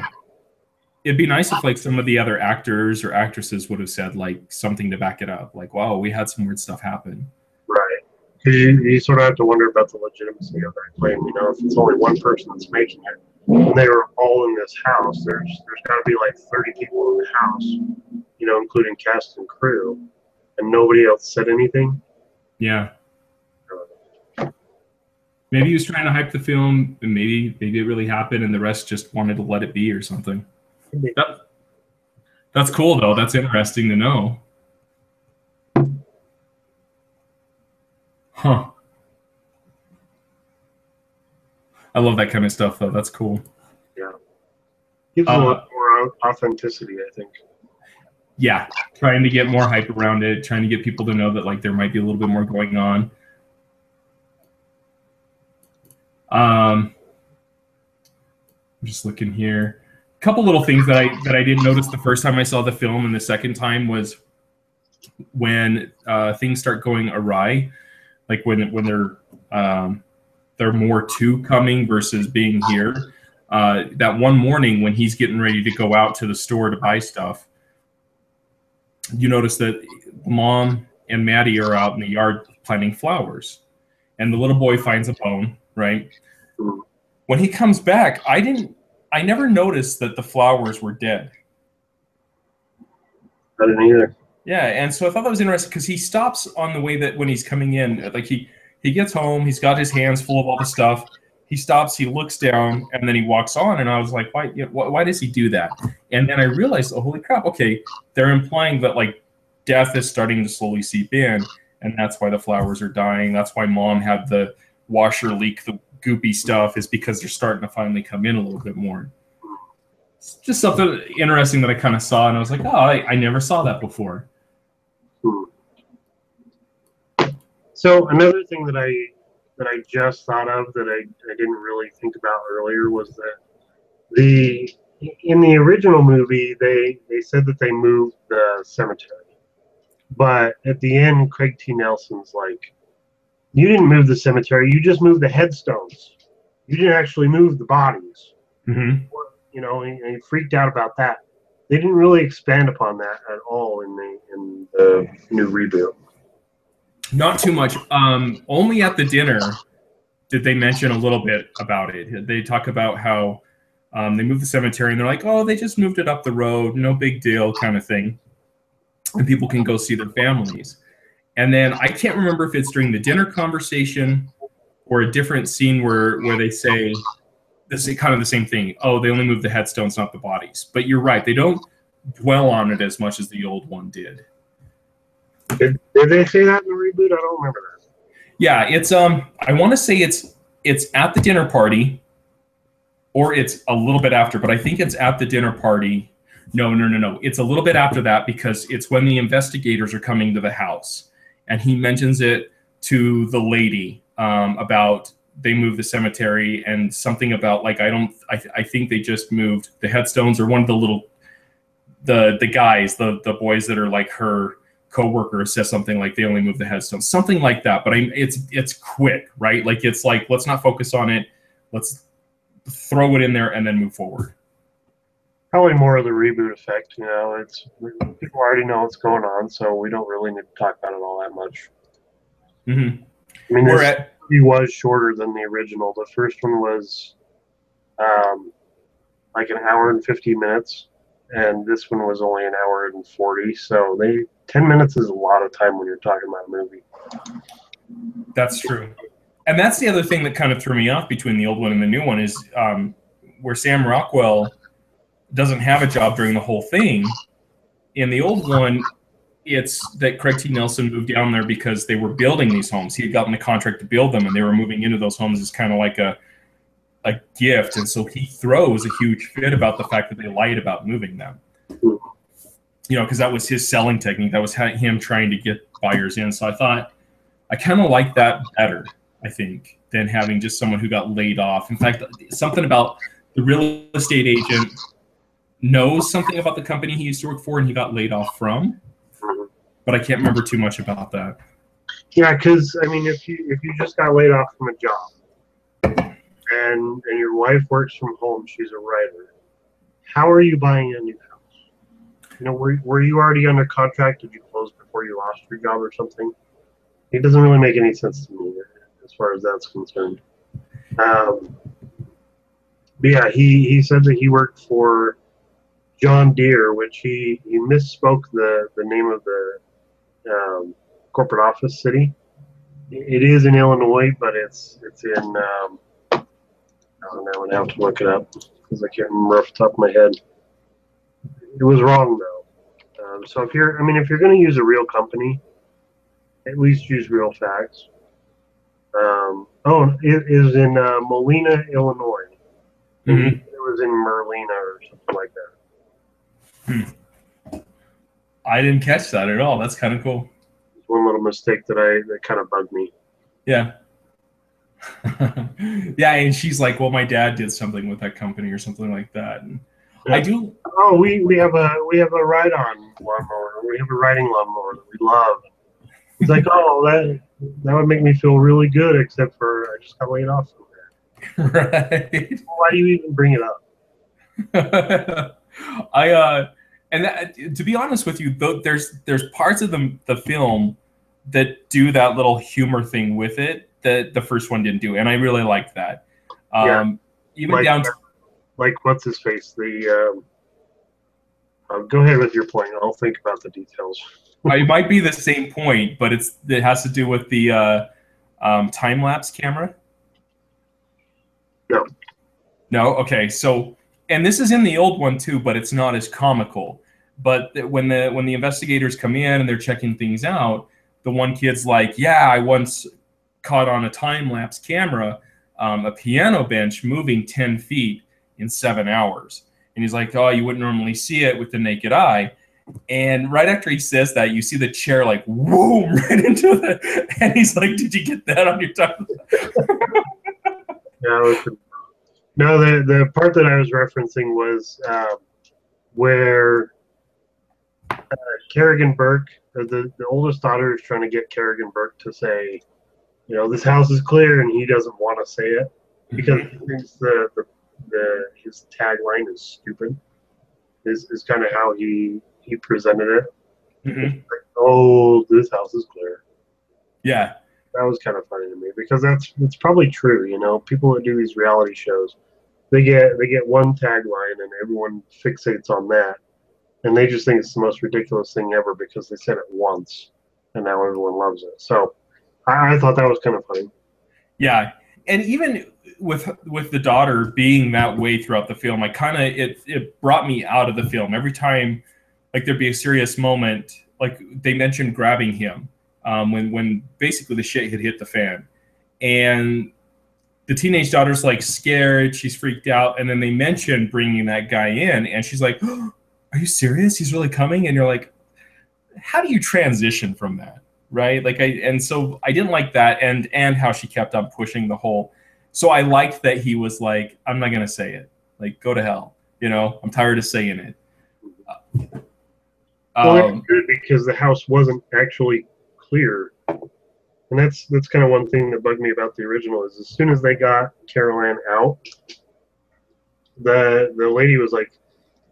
It'd be nice if like some of the other actors or actresses would have said like something to back it up. Like, wow, we had some weird stuff happen. Right. Because you sort of have to wonder about the legitimacy of that claim. You know, if it's only one person that's making it, and they were all in this house, there's got to be like 30 people in the house, you know, including cast and crew, and nobody else said anything. Yeah. Maybe he was trying to hype the film, and maybe it really happened, and the rest just wanted to let it be or something. That's cool, though. That's interesting to know. Huh. I love that kind of stuff, though. That's cool. Yeah. Gives a lot more authenticity, I think. Yeah. Trying to get more hype around it, trying to get people to know that like there might be a little bit more going on. I'm just looking here. A couple little things that I didn't notice the first time I saw the film, and the second time was when things start going awry, like when they're more to coming versus being here. That one morning when he's getting ready to go out to the store to buy stuff, you notice that Mom and Maddie are out in the yard planting flowers, and the little boy finds a bone, right? When he comes back, I never noticed that the flowers were dead. I didn't either. Yeah, and so I thought that was interesting because he stops on the way that when he's coming in, like he gets home, he's got his hands full of all the stuff. He stops, he looks down, and then he walks on. And I was like, why does he do that? And then I realized, oh, holy crap, okay, they're implying that like death is starting to slowly seep in, and that's why the flowers are dying. That's why Mom had the washer leak the goopy stuff, is because they're starting to finally come in a little bit more. It's just something interesting that I kind of saw, and I was like, oh, I never saw that before. So another thing that I just thought of that I didn't really think about earlier was that in the original movie they said that they moved the cemetery, but at the end Craig T. Nelson's like, you didn't move the cemetery, you just moved the headstones, you didn't actually move the bodies. Mm-hmm. You know, and he freaked out about that. They didn't really expand upon that at all in the new reboot. Not too much. Only at the dinner did they mention a little bit about it. They talk about how they moved the cemetery, and they're like, oh, they just moved it up the road, no big deal kind of thing. And people can go see their families. And then I can't remember if it's during the dinner conversation or a different scene where they say this is kind of the same thing. Oh, they only moved the headstones, not the bodies. But you're right. They don't dwell on it as much as the old one did. Did they say that in the reboot? I don't remember that. Yeah, it's I want to say it's at the dinner party, or it's a little bit after, but I think it's at the dinner party. No. It's a little bit after that, because it's when the investigators are coming to the house, and he mentions it to the lady about they moved the cemetery, and something about like I think they just moved the headstones, or one of the little the guys, the boys that are like her co-worker says something like they only moved the headstones, something like that. But it's quick, right? Like it's like, let's not focus on it, let's throw it in there and then move forward. Probably more of the reboot effect, you know. It's people already know what's going on, so we don't really need to talk about it all that much. Mm-hmm. I mean, this movie was shorter than the original. The first one was like an hour and 50 minutes, and this one was only an hour and 40. So 10 minutes is a lot of time when you're talking about a movie. That's true. And that's the other thing that kind of threw me off between the old one and the new one is where Sam Rockwell doesn't have a job during the whole thing. In the old one, it's that Craig T. Nelson moved down there because they were building these homes. He had gotten the contract to build them, and they were moving into those homes as kind of like a gift. And so he throws a huge fit about the fact that they lied about moving them. You know, because that was his selling technique. That was him trying to get buyers in. So I thought, I kind of like that better, I think, than having just someone who got laid off. In fact, something about the real estate agent knows something about the company he used to work for and he got laid off from, but I can't remember too much about that. Yeah, because I mean, if you just got laid off from a job and your wife works from home, she's a writer, how are you buying a new house? You know, were you already under contract? Did you close before you lost your job or something? It doesn't really make any sense to me as far as that's concerned. Um, but yeah, he said that he worked for John Deere, which he misspoke the name of the corporate office city. It is in Illinois, but it's in I don't know. I have to look it up because I can't remember off the top of my head. It was wrong though. So if you're going to use a real company, at least use real facts. It is in Molina, Illinois. And Mm-hmm. it was in Merlina or something like that. I didn't catch that at all. That's kind of cool. One little mistake that kind of bugged me. Yeah. Yeah, and she's like, well, my dad did something with that company or something like that. And yeah. I do. Oh, we have a ride-on lawnmower. We have a riding lawnmower that we love. He's like, oh, that would make me feel really good, except for I just got laid off from there. Right. Why do you even bring it up? And that, to be honest with you, though, there's parts of the film that do that little humor thing with it that the first one didn't do, and I really like that. Even like, down to, like what's his face? The go ahead with your point. I'll think about the details. it might be the same point, but it has to do with the time lapse camera. No. No. Okay. So, and this is in the old one too, but it's not as comical. But when the investigators come in and they're checking things out, the one kid's like, "Yeah, I once caught on a time lapse camera a piano bench moving 10 feet in 7 hours." And he's like, "Oh, you wouldn't normally see it with the naked eye." And right after he says that, you see the chair like whoom right into the, and he's like, "Did you get that on your time?" No, the part that I was referencing was where Kerrigan Burke, the oldest daughter, is trying to get Kerrigan Burke to say, this house is clear, and he doesn't want to say it because he thinks his tagline is stupid. Is kind of how he presented it. Mm-hmm. Like, oh, this house is clear. Yeah, that was kind of funny to me because it's probably true. People that do these reality shows, they get one tagline and everyone fixates on that, and they just think it's the most ridiculous thing ever because they said it once, and now everyone loves it. So I thought that was kind of funny. Yeah, and even with the daughter being that way throughout the film, it brought me out of the film every time. Like there'd be a serious moment, like they mentioned grabbing him when basically the shit had hit the fan, and the teenage daughter's like scared, she's freaked out, and then they mention bringing that guy in, and she's like, oh, "Are you serious? He's really coming?" And you're like, how do you transition from that? Right? So I didn't like that, and how she kept on pushing the whole. So I liked that he was like, "I'm not gonna say it. Like, go to hell. I'm tired of saying it." Well, that's good because the house wasn't actually clear, and that's kind of one thing that bugged me about the original. Is as soon as they got Carol Ann out, the lady was like,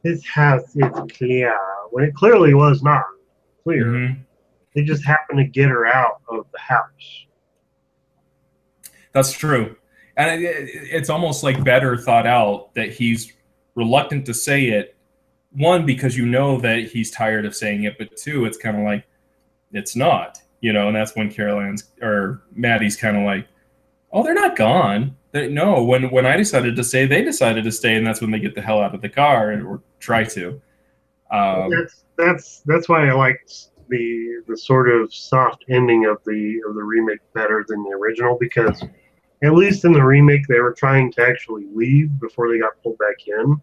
"This house is clear," when it clearly was not clear. Mm-hmm. They just happened to get her out of the house. That's true. And it's almost like better thought out that he's reluctant to say it. One, because that he's tired of saying it, but two, it's kind of like, it's not, and that's when Maddie's kind of like, oh, they're not gone. No, when I decided to stay, they decided to stay, and that's when they get the hell out of the car or try to. That's why I liked the sort of soft ending of the remake better than the original, because at least in the remake they were trying to actually leave before they got pulled back in,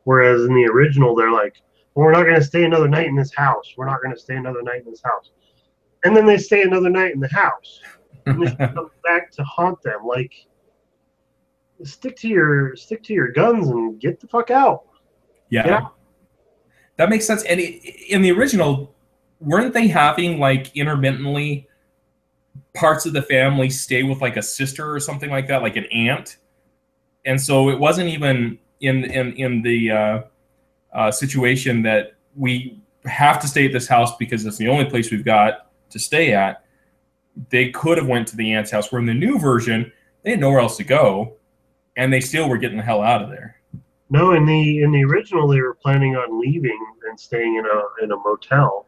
whereas in the original they're like, well, we're not going to stay another night in this house, we're not going to stay another night in this house, and then they stay another night in the house and they come back to haunt them. Like, stick to your guns and get the fuck out. Yeah. That makes sense. And in the original, weren't they having like intermittently parts of the family stay with like a sister or something like that, like an aunt? And so it wasn't even in the situation that we have to stay at this house because it's the only place we've got to stay at. they could have went to the aunt's house. Where in the new version, they had nowhere else to go, and they still were getting the hell out of there. No, in the original, they were planning on leaving and staying in a motel,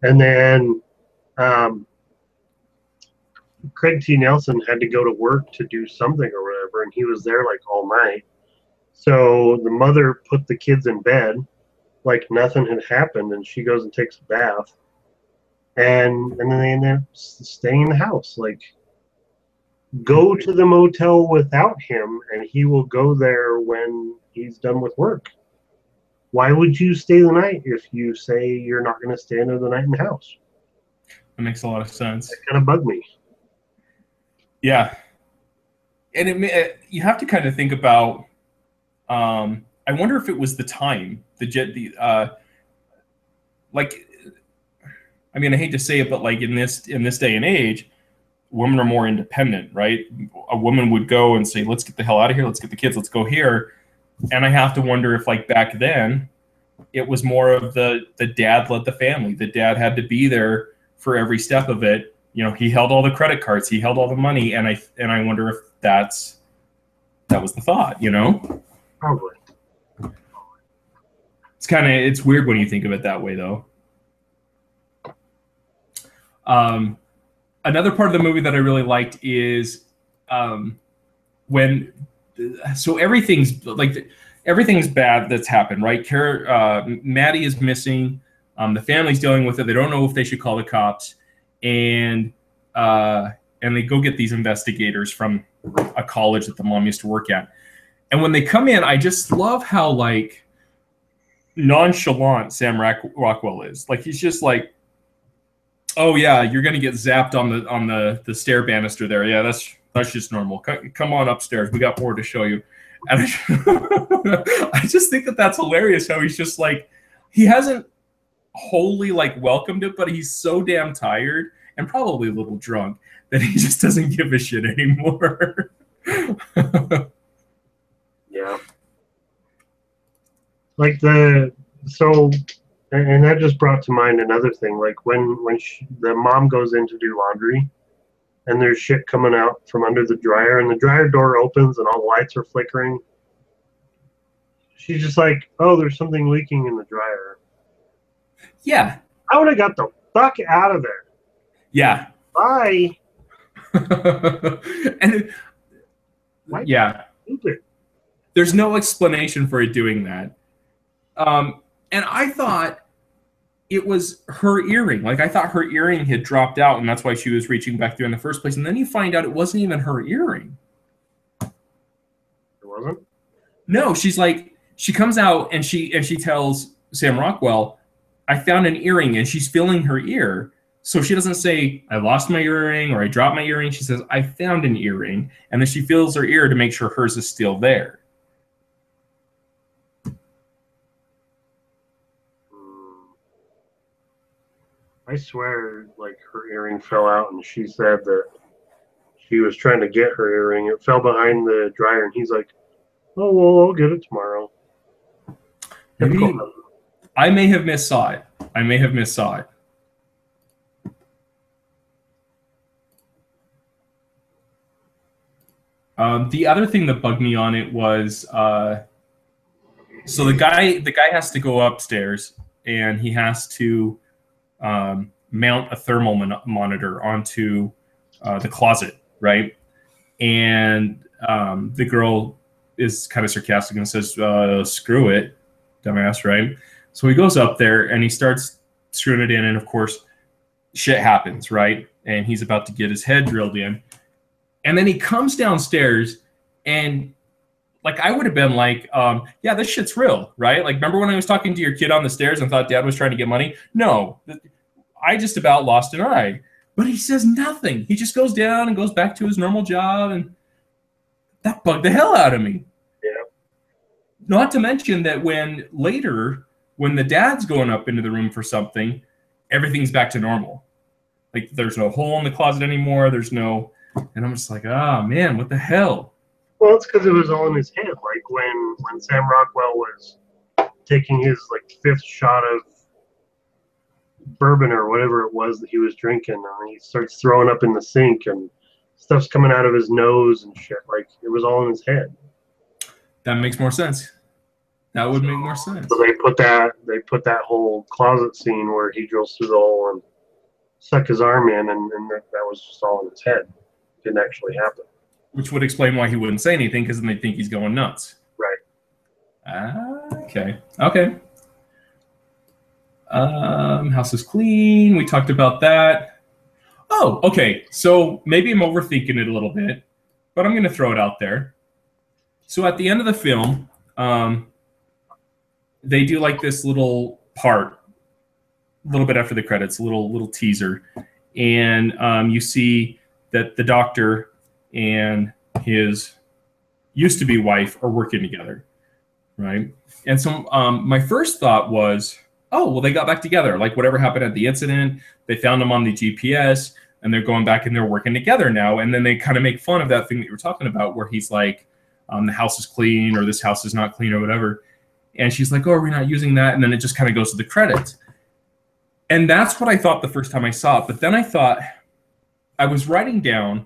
and then Craig T. Nelson had to go to work to do something or whatever, and he was there like all night. So the mother put the kids in bed like nothing had happened, and she goes and takes a bath, and then they end up staying in the house. Like, go to the motel without him, and he will go there when he's done with work. Why would you stay the night if you say you're not going to stay another night in the house? That makes a lot of sense. That kind of bugged me. Yeah, and you have to kind of think about. I wonder if it was the time, like, I mean, I hate to say it, but like in this day and age, women are more independent, right? A woman would go and say, "Let's get the hell out of here. Let's get the kids. Let's go here." And I have to wonder if, like, back then, it was more of the dad led the family. The dad had to be there for every step of it. You know, he held all the credit cards, he held all the money, and I wonder if that was the thought. You know, Probably. It's weird when you think of it that way, though. Another part of the movie that I really liked is everything's bad that's happened, right? Maddie is missing. The family's dealing with it. They don't know if they should call the cops, and they go get these investigators from a college that the mom used to work at. And when they come in, I just love how, like, nonchalant Sam Rockwell is. Like, he's just like, "Oh yeah, you're gonna get zapped on the stair banister there. Yeah, that's just normal. Come on upstairs. We got more to show you." And I just think that's hilarious. How he's just like, he hasn't wholly like welcomed it, but he's so damn tired and probably a little drunk that he just doesn't give a shit anymore. Yeah. Like and that just brought to mind another thing. Like when the mom goes in to do laundry, and there's shit coming out from under the dryer, and the dryer door opens, and all the lights are flickering. She's just like, "Oh, there's something leaking in the dryer." Yeah. I would have got the fuck out of there. Yeah. Bye. And yeah. Stupid. There's no explanation for it doing that. And I thought it was her earring. Like, I thought her earring had dropped out, and that's why she was reaching back there in the first place. And then you find out it wasn't even her earring. It wasn't? No, she comes out and she tells Sam Rockwell, "I found an earring," and she's filling her ear. So she doesn't say, "I lost my earring" or "I dropped my earring." She says, "I found an earring," and then she fills her ear to make sure hers is still there. I swear, like, her earring fell out, and she said that she was trying to get her earring. It fell behind the dryer, and he's like, "Oh, well, I'll get it tomorrow." Maybe I may have missaw it. The other thing that bugged me on it was, so the guy has to go upstairs, and he has to mount a thermal monitor onto the closet, right? And the girl is kind of sarcastic and says, "Screw it, dumbass," right? So he goes up there and he starts screwing it in, and of course, shit happens, right? And he's about to get his head drilled in. And then he comes downstairs, and like, I would have been like, yeah, this shit's real, right? Like, remember when I was talking to your kid on the stairs and thought dad was trying to get money? No, I just about lost an eye. But he says nothing. He just goes down and goes back to his normal job, and that bugged the hell out of me. Yeah. Not to mention that when the dad's going up into the room for something, everything's back to normal. Like, there's no hole in the closet anymore. And I'm just like, oh man, what the hell? Well, it's because it was all in his head. Like when Sam Rockwell was taking his like 5th shot of bourbon or whatever it was that he was drinking, and he starts throwing up in the sink, and stuff's coming out of his nose and shit. Like it was all in his head. That makes more sense. That would make more sense. So they put that whole closet scene where he drills through the hole and suck his arm in, and that was just all in his head. It didn't actually happen. Which would explain why he wouldn't say anything, because then they think he's going nuts. Right. Okay. Okay. House is clean. We talked about that. Oh, okay. So maybe I'm overthinking it a little bit, but I'm going to throw it out there. So at the end of the film, they do like this little part, a little bit after the credits, a little teaser, and you see that the doctor and his used-to-be wife are working together, right? And so my first thought was, oh, well, they got back together. Like whatever happened at the incident, they found him on the GPS, and they're going back and they're working together now. And then they kind of make fun of that thing that you were talking about, where he's like, the house is clean, or this house is not clean, or whatever. And she's like, oh, are we not using that? And then it just kind of goes to the credits. And that's what I thought the first time I saw it. But then I thought, I was writing down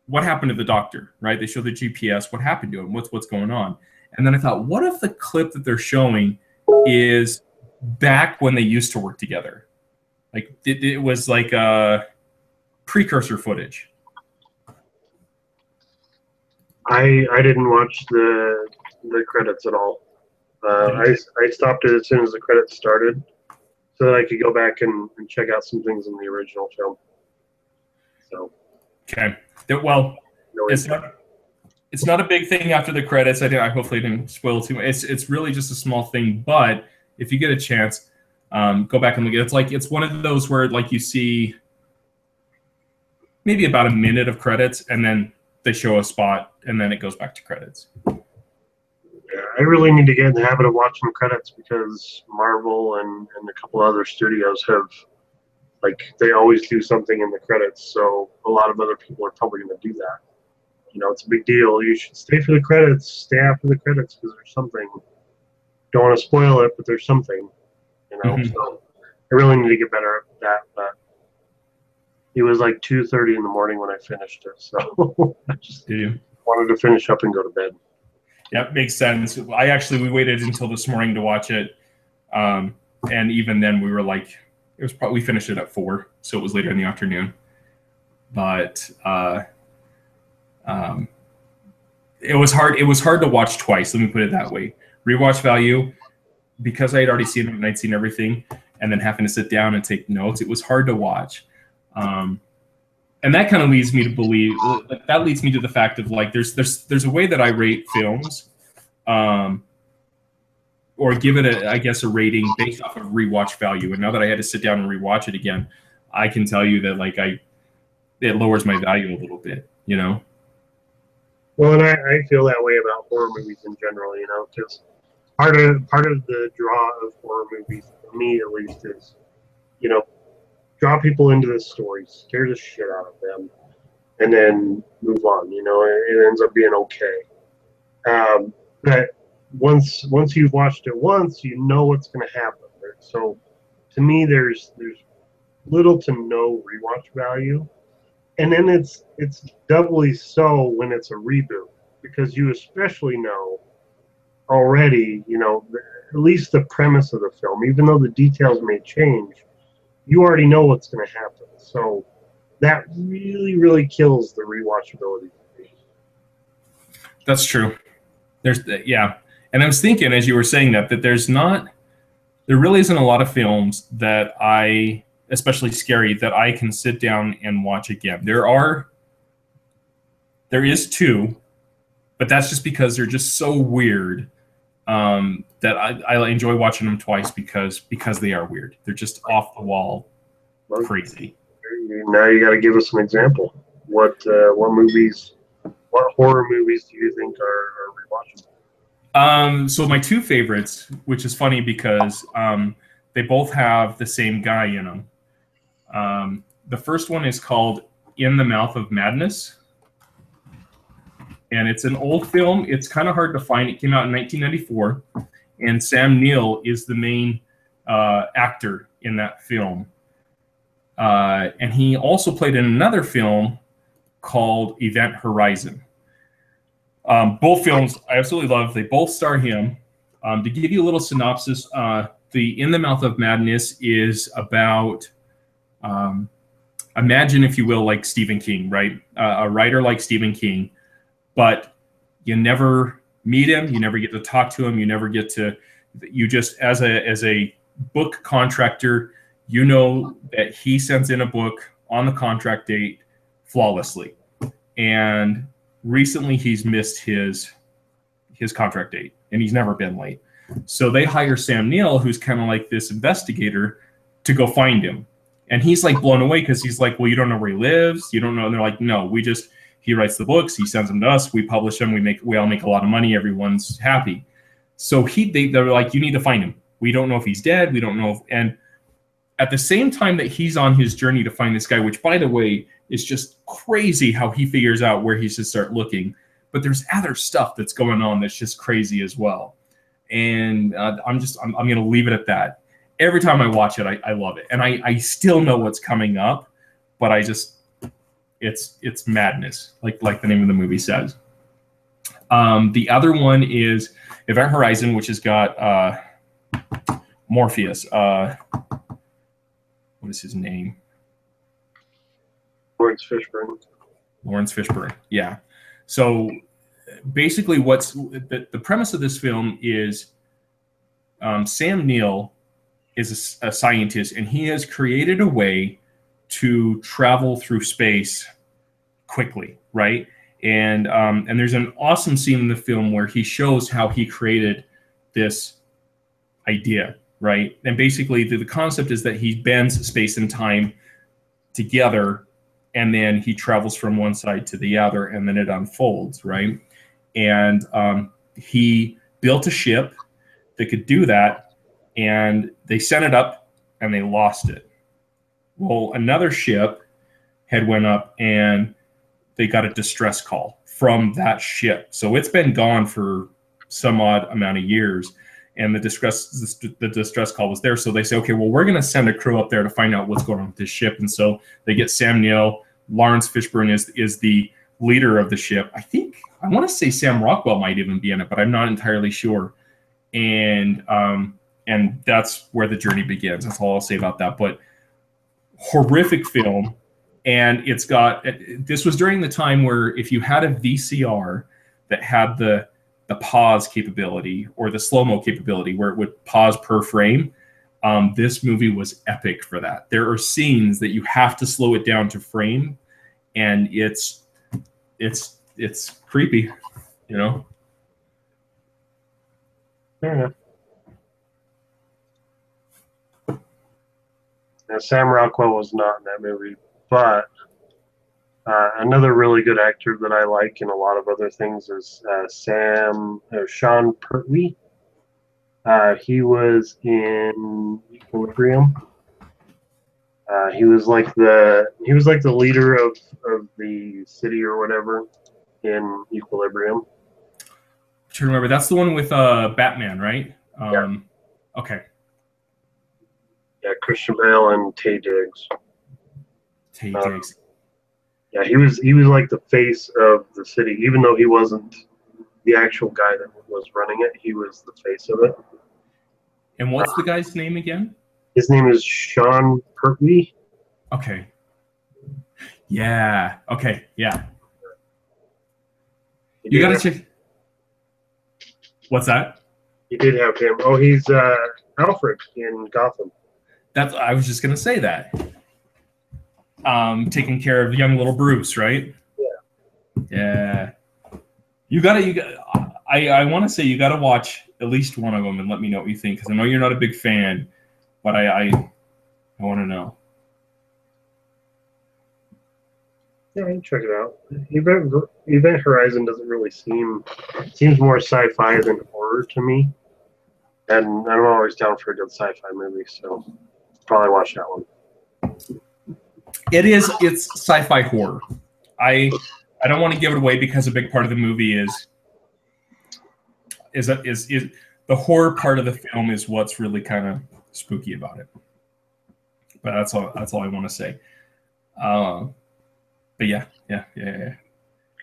what happened to the doctor, right? They show the GPS, what happened to him, what's going on. And then I thought, what if the clip that they're showing is back when they used to work together? Like it was like a precursor footage. I didn't watch the credits at all. I stopped it as soon as the credits started, so that I could go back and check out some things in the original film. So okay, well, no, it's not a big thing after the credits. I hopefully didn't spoil too much. It's really just a small thing, but if you get a chance, go back and look at it. It's one of those where like you see maybe about a minute of credits, and then they show a spot, and then it goes back to credits. Yeah, I really need to get in the habit of watching credits, because Marvel and a couple other studios have, like, they always do something in the credits, so a lot of other people are probably going to do that. You know, it's a big deal. You should stay for the credits, stay after the credits, because there's something. Don't want to spoil it, but there's something, you know. Mm-hmm. So I really need to get better at that, but it was like 2:30 in the morning when I finished it, so I just wanted to finish up and go to bed. Yep, makes sense. We waited until this morning to watch it, and even then we were like, we finished it at 4, so it was later in the afternoon. But it was hard. It was hard to watch twice. Let me put it that way. Rewatch value, because I had already seen it and I'd seen everything, and then having to sit down and take notes, it was hard to watch. And that kind of leads me to believe, that leads me to the fact of like, there's a way that I rate films, or give it a rating based off of rewatch value. And now that I had to sit down and rewatch it again, I can tell you that like it lowers my value a little bit, you know? Well, and I feel that way about horror movies in general, you know, because part of the draw of horror movies, for me at least, is, you know, draw people into the story, scare the shit out of them, and then move on. You know, it ends up being okay. But once you've watched it once, you know what's going to happen. Right? So, to me, there's little to no rewatch value, and then it's doubly so when it's a reboot, because you especially know already, you know, at least the premise of the film, even though the details may change. You already know what's going to happen, so that really, really kills the rewatchability. That's true. And I was thinking as you were saying that there really isn't a lot of films that especially scary, that I can sit down and watch again. There is 2, but that's just because they're just so weird. That I enjoy watching them twice because they are weird. They're just off the wall, crazy. Now you got to give us an example. What horror movies do you think are rewatchable? So my 2 favorites, which is funny because they both have the same guy in them. The first one is called In the Mouth of Madness. And it's an old film. It's kind of hard to find. It came out in 1994. And Sam Neill is the main actor in that film. And he also played in another film called Event Horizon. Both films I absolutely love. They both star him. To give you a little synopsis, the In the Mouth of Madness is about, imagine, if you will, like Stephen King, right? A writer like Stephen King, but you never meet him, you never get to talk to him, you just, as a book contractor, you know that he sends in a book on the contract date flawlessly. And recently he's missed his contract date, and he's never been late. So they hire Sam Neill, who's kind of like this investigator, to go find him. And he's like blown away because he's like, well, you don't know where he lives. You don't know. And they're like, no, he writes the books. He sends them to us. We publish them. We all make a lot of money. Everyone's happy. So they're like, you need to find him. We don't know if he's dead. We don't know. And at the same time that he's on his journey to find this guy, which, by the way, is just crazy how he figures out where he should start looking. But there's other stuff that's going on that's just crazy as well. And I'm going to leave it at that. Every time I watch it, I love it. And I still know what's coming up, but it's madness, like the name of the movie says. The other one is Event Horizon, which has got Morpheus. What is his name? Lawrence Fishburne. Lawrence Fishburne, yeah. So basically what's the premise of this film is Sam Neill is a scientist, and he has created a way to travel through space quickly, right? And there's an awesome scene in the film where he shows how he created this idea, right? And basically the concept is that he bends space and time together, and then he travels from one side to the other, and then it unfolds, right? And he built a ship that could do that, and they sent it up, and they lost it. Well, another ship had went up, and they got a distress call from that ship. So it's been gone for some odd amount of years, and the distress call was there. So they say, okay, well, we're going to send a crew up there to find out what's going on with this ship. And so they get Sam Neill. Lawrence Fishburne is the leader of the ship. I want to say Sam Rockwell might even be in it, but I'm not entirely sure. And that's where the journey begins. That's all I'll say about that. But horrific film. And this was during the time where if you had a VCR that had the pause capability or the slow-mo capability where it would pause per frame, this movie was epic for that. There are scenes that you have to slow it down to frame, and it's creepy, you know? Fair enough. Now, Sam Rockwell was not in that movie, but another really good actor that I like in a lot of other things is Sean Pertwee. He was in Equilibrium. He was like the leader of the city or whatever in Equilibrium. I'm sure, remember that's the one with Batman, right? Yeah. Okay. Yeah, Christian Bale and Taye Diggs. Taye Diggs. Yeah, he was like the face of the city, even though he wasn't the actual guy that was running it. He was the face of it. And what's the guy's name again? His name is Sean Pertwee. Okay. Yeah. Okay. Yeah. You gotta check. What's that? You did have him. Oh, he's Alfred in Gotham. I was just gonna say that. Taking care of young little Bruce, right? Yeah. Yeah. You gotta. I want to say you gotta watch at least one of them and let me know what you think, because I know you're not a big fan, but I want to know. Yeah, you can check it out. Event Horizon doesn't really seems more sci-fi than horror to me, and I'm always down for a good sci-fi movie, so probably watch that one. It's sci-fi horror. I don't want to give it away because a big part of the movie is the horror part of the film is what's really kind of spooky about it. But that's all. That's all I want to say. But yeah.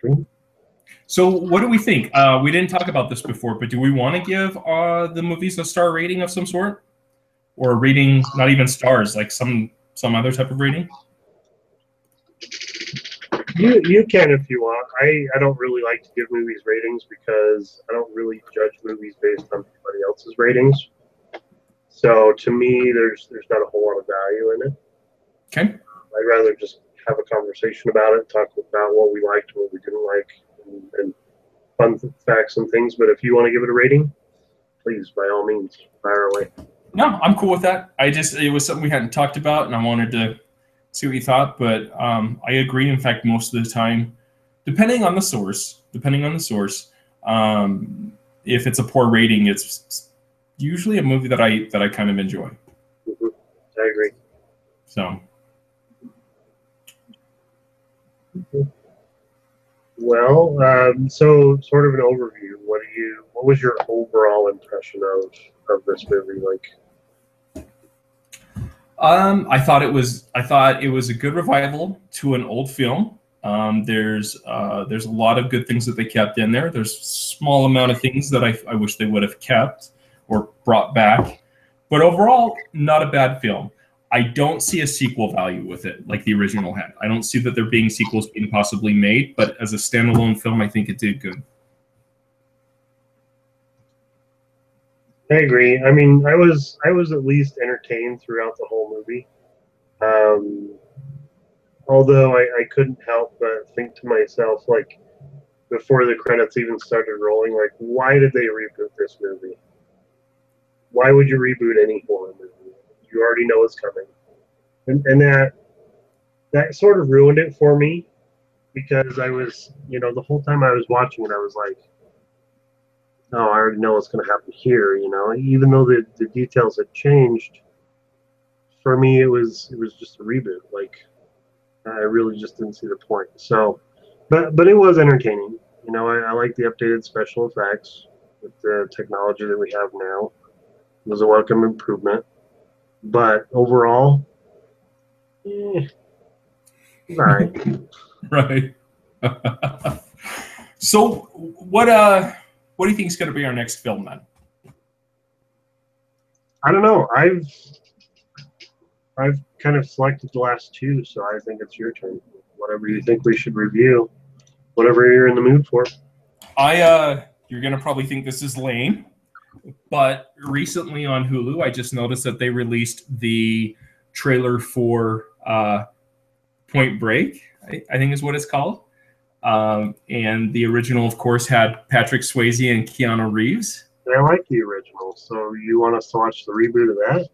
Cool. So what do we think? We didn't talk about this before, but do we want to give the movies a star rating of some sort, or a rating, not even stars, like some other type of rating? You can if you want. I don't really like to give movies ratings because I don't really judge movies based on somebody else's ratings. So to me, there's not a whole lot of value in it. Okay. I'd rather just have a conversation about it, talk about what we liked, what we didn't like, and fun facts and things. But if you want to give it a rating, please, by all means, fire away. No, I'm cool with that. It was something we hadn't talked about, and I wanted to see what you thought. But I agree. In fact, most of the time, depending on the source, if it's a poor rating, it's usually a movie that I kind of enjoy. Mm-hmm. I agree. So. Well, so sort of an overview. What was your overall impression of this movie like? I thought it was a good revival to an old film. There's a lot of good things that they kept in there. There's a small amount of things that I wish they would have kept or brought back, but overall, not a bad film. I don't see a sequel value with it like the original had. I don't see that there being sequels being possibly made, but as a standalone film, I think it did good. I agree. I mean, I was at least entertained throughout the whole movie. Although I couldn't help but think to myself, like, before the credits even started rolling, like, why did they reboot this movie? Why would you reboot any horror movie? You already know it's coming. And that sort of ruined it for me because I was, the whole time I was watching it, I was like, oh, I already know what's going to happen here, even though the details had changed. For me, it was just a reboot. Like, I really just didn't see the point. So, but it was entertaining. I like the updated special effects with the technology that we have now. It was a welcome improvement. But overall, all right. Right. So, what do you think is going to be our next film then? I don't know. I've kind of selected the last two, so I think it's your turn. Whatever you think we should review, whatever you're in the mood for. You're going to probably think this is lame, but recently on Hulu, I just noticed that they released the trailer for Point Break, I think is what it's called. And the original, of course, had Patrick Swayze and Keanu Reeves. I like the original, so you want us to watch the reboot of that?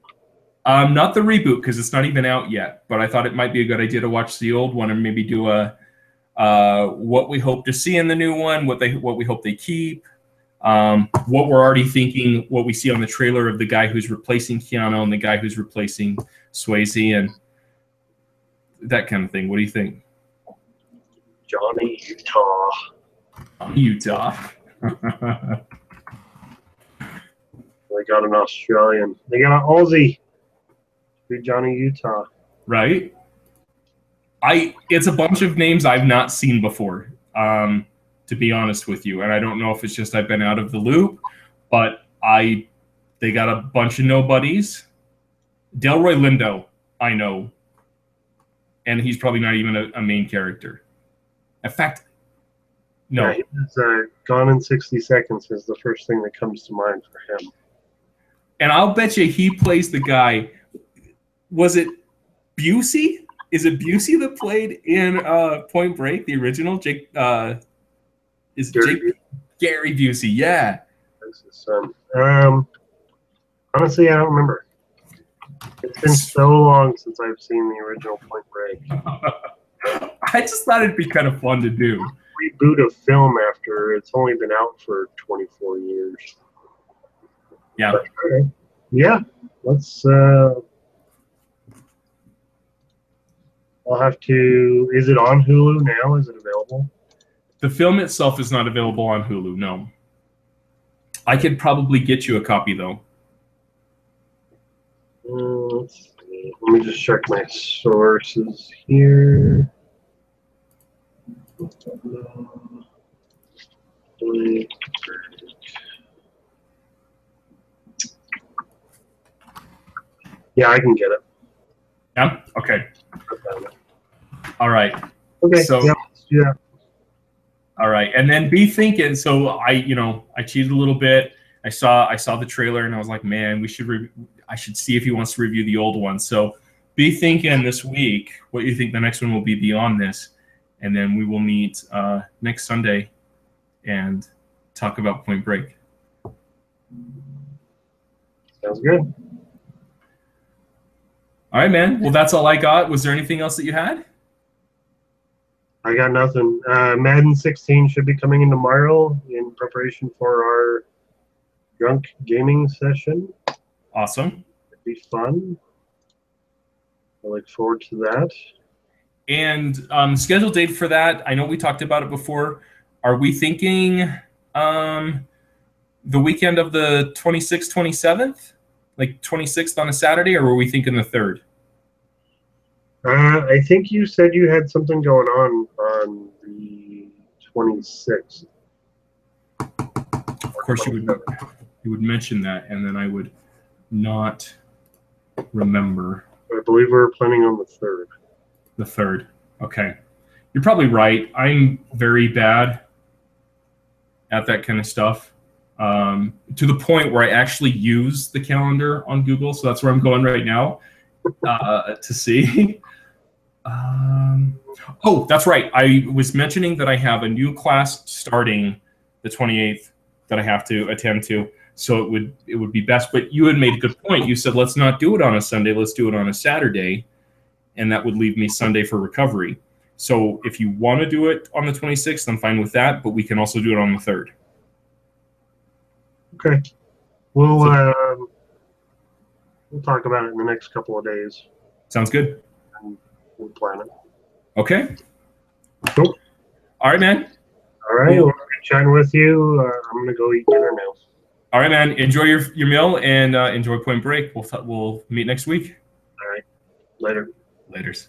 Not the reboot, because it's not even out yet, but I thought it might be a good idea to watch the old one and maybe do a what we hope to see in the new one, what we hope they keep, what we're already thinking, what we see on the trailer of the guy who's replacing Keanu and the guy who's replacing Swayze, and that kind of thing. What do you think? Johnny Utah. Utah. They got an Australian. They got an Aussie. Johnny Utah. Right. It's a bunch of names I've not seen before, to be honest with you. And I don't know if it's just I've been out of the loop, but they got a bunch of nobodies. Delroy Lindo, I know. And he's probably not even a main character. In fact, no. Yeah, it's, Gone in 60 Seconds is the first thing that comes to mind for him. And I'll bet you he plays the guy. Was it Busey? Is it Busey that played in Point Break, the original? Gary Busey, yeah. That's his son. Honestly, I don't remember. It's been so long since I've seen the original Point Break. I just thought it'd be kind of fun to do. Reboot a film after it's only been out for 24 years. Yeah. But, yeah, let's... I'll have to... Is it on Hulu now? Is it available? The film itself is not available on Hulu, no. I could probably get you a copy, though. Let's see. Let me just check my sources here. Yeah, I can get it. Yeah. Okay. All right. Okay. So. Yeah. Let's do that. All right, and then be thinking. So I cheated a little bit. I saw the trailer and I was like, man, I should see if he wants to review the old one. So be thinking this week what you think the next one will be beyond this, and then we will meet next Sunday and talk about Point Break. Sounds good. All right, man. Well, that's all I got. Was there anything else that you had? I got nothing. Madden 16 should be coming in tomorrow in preparation for our drunk gaming session. Awesome. It'd be fun. I look forward to that. And schedule date for that. I know we talked about it before. Are we thinking the weekend of the 26th, 27th? Like 26th on a Saturday, or were we thinking the 3rd? I think you said you had something going on the 26th. Of course, you would mention that, and then I would not remember. I believe we were planning on the 3rd. The 3rd. Okay. You're probably right. I'm very bad at that kind of stuff, to the point where I actually use the calendar on Google. So that's where I'm going right now to see. Oh, that's right. I was mentioning that I have a new class starting the 28th that I have to attend to. So it would be best. But you had made a good point. You said, let's not do it on a Sunday. Let's do it on a Saturday. And that would leave me Sunday for recovery. So if you want to do it on the 26th, I'm fine with that. But we can also do it on the 3rd. Okay. We'll talk about it in the next couple of days. Sounds good. And we'll plan it. Okay. Cool. All right, man. All right. Well, good chatting with you. I'm going to go eat dinner now. All right, man. Enjoy your meal and enjoy Point Break. We'll meet next week. All right. Later. Laters.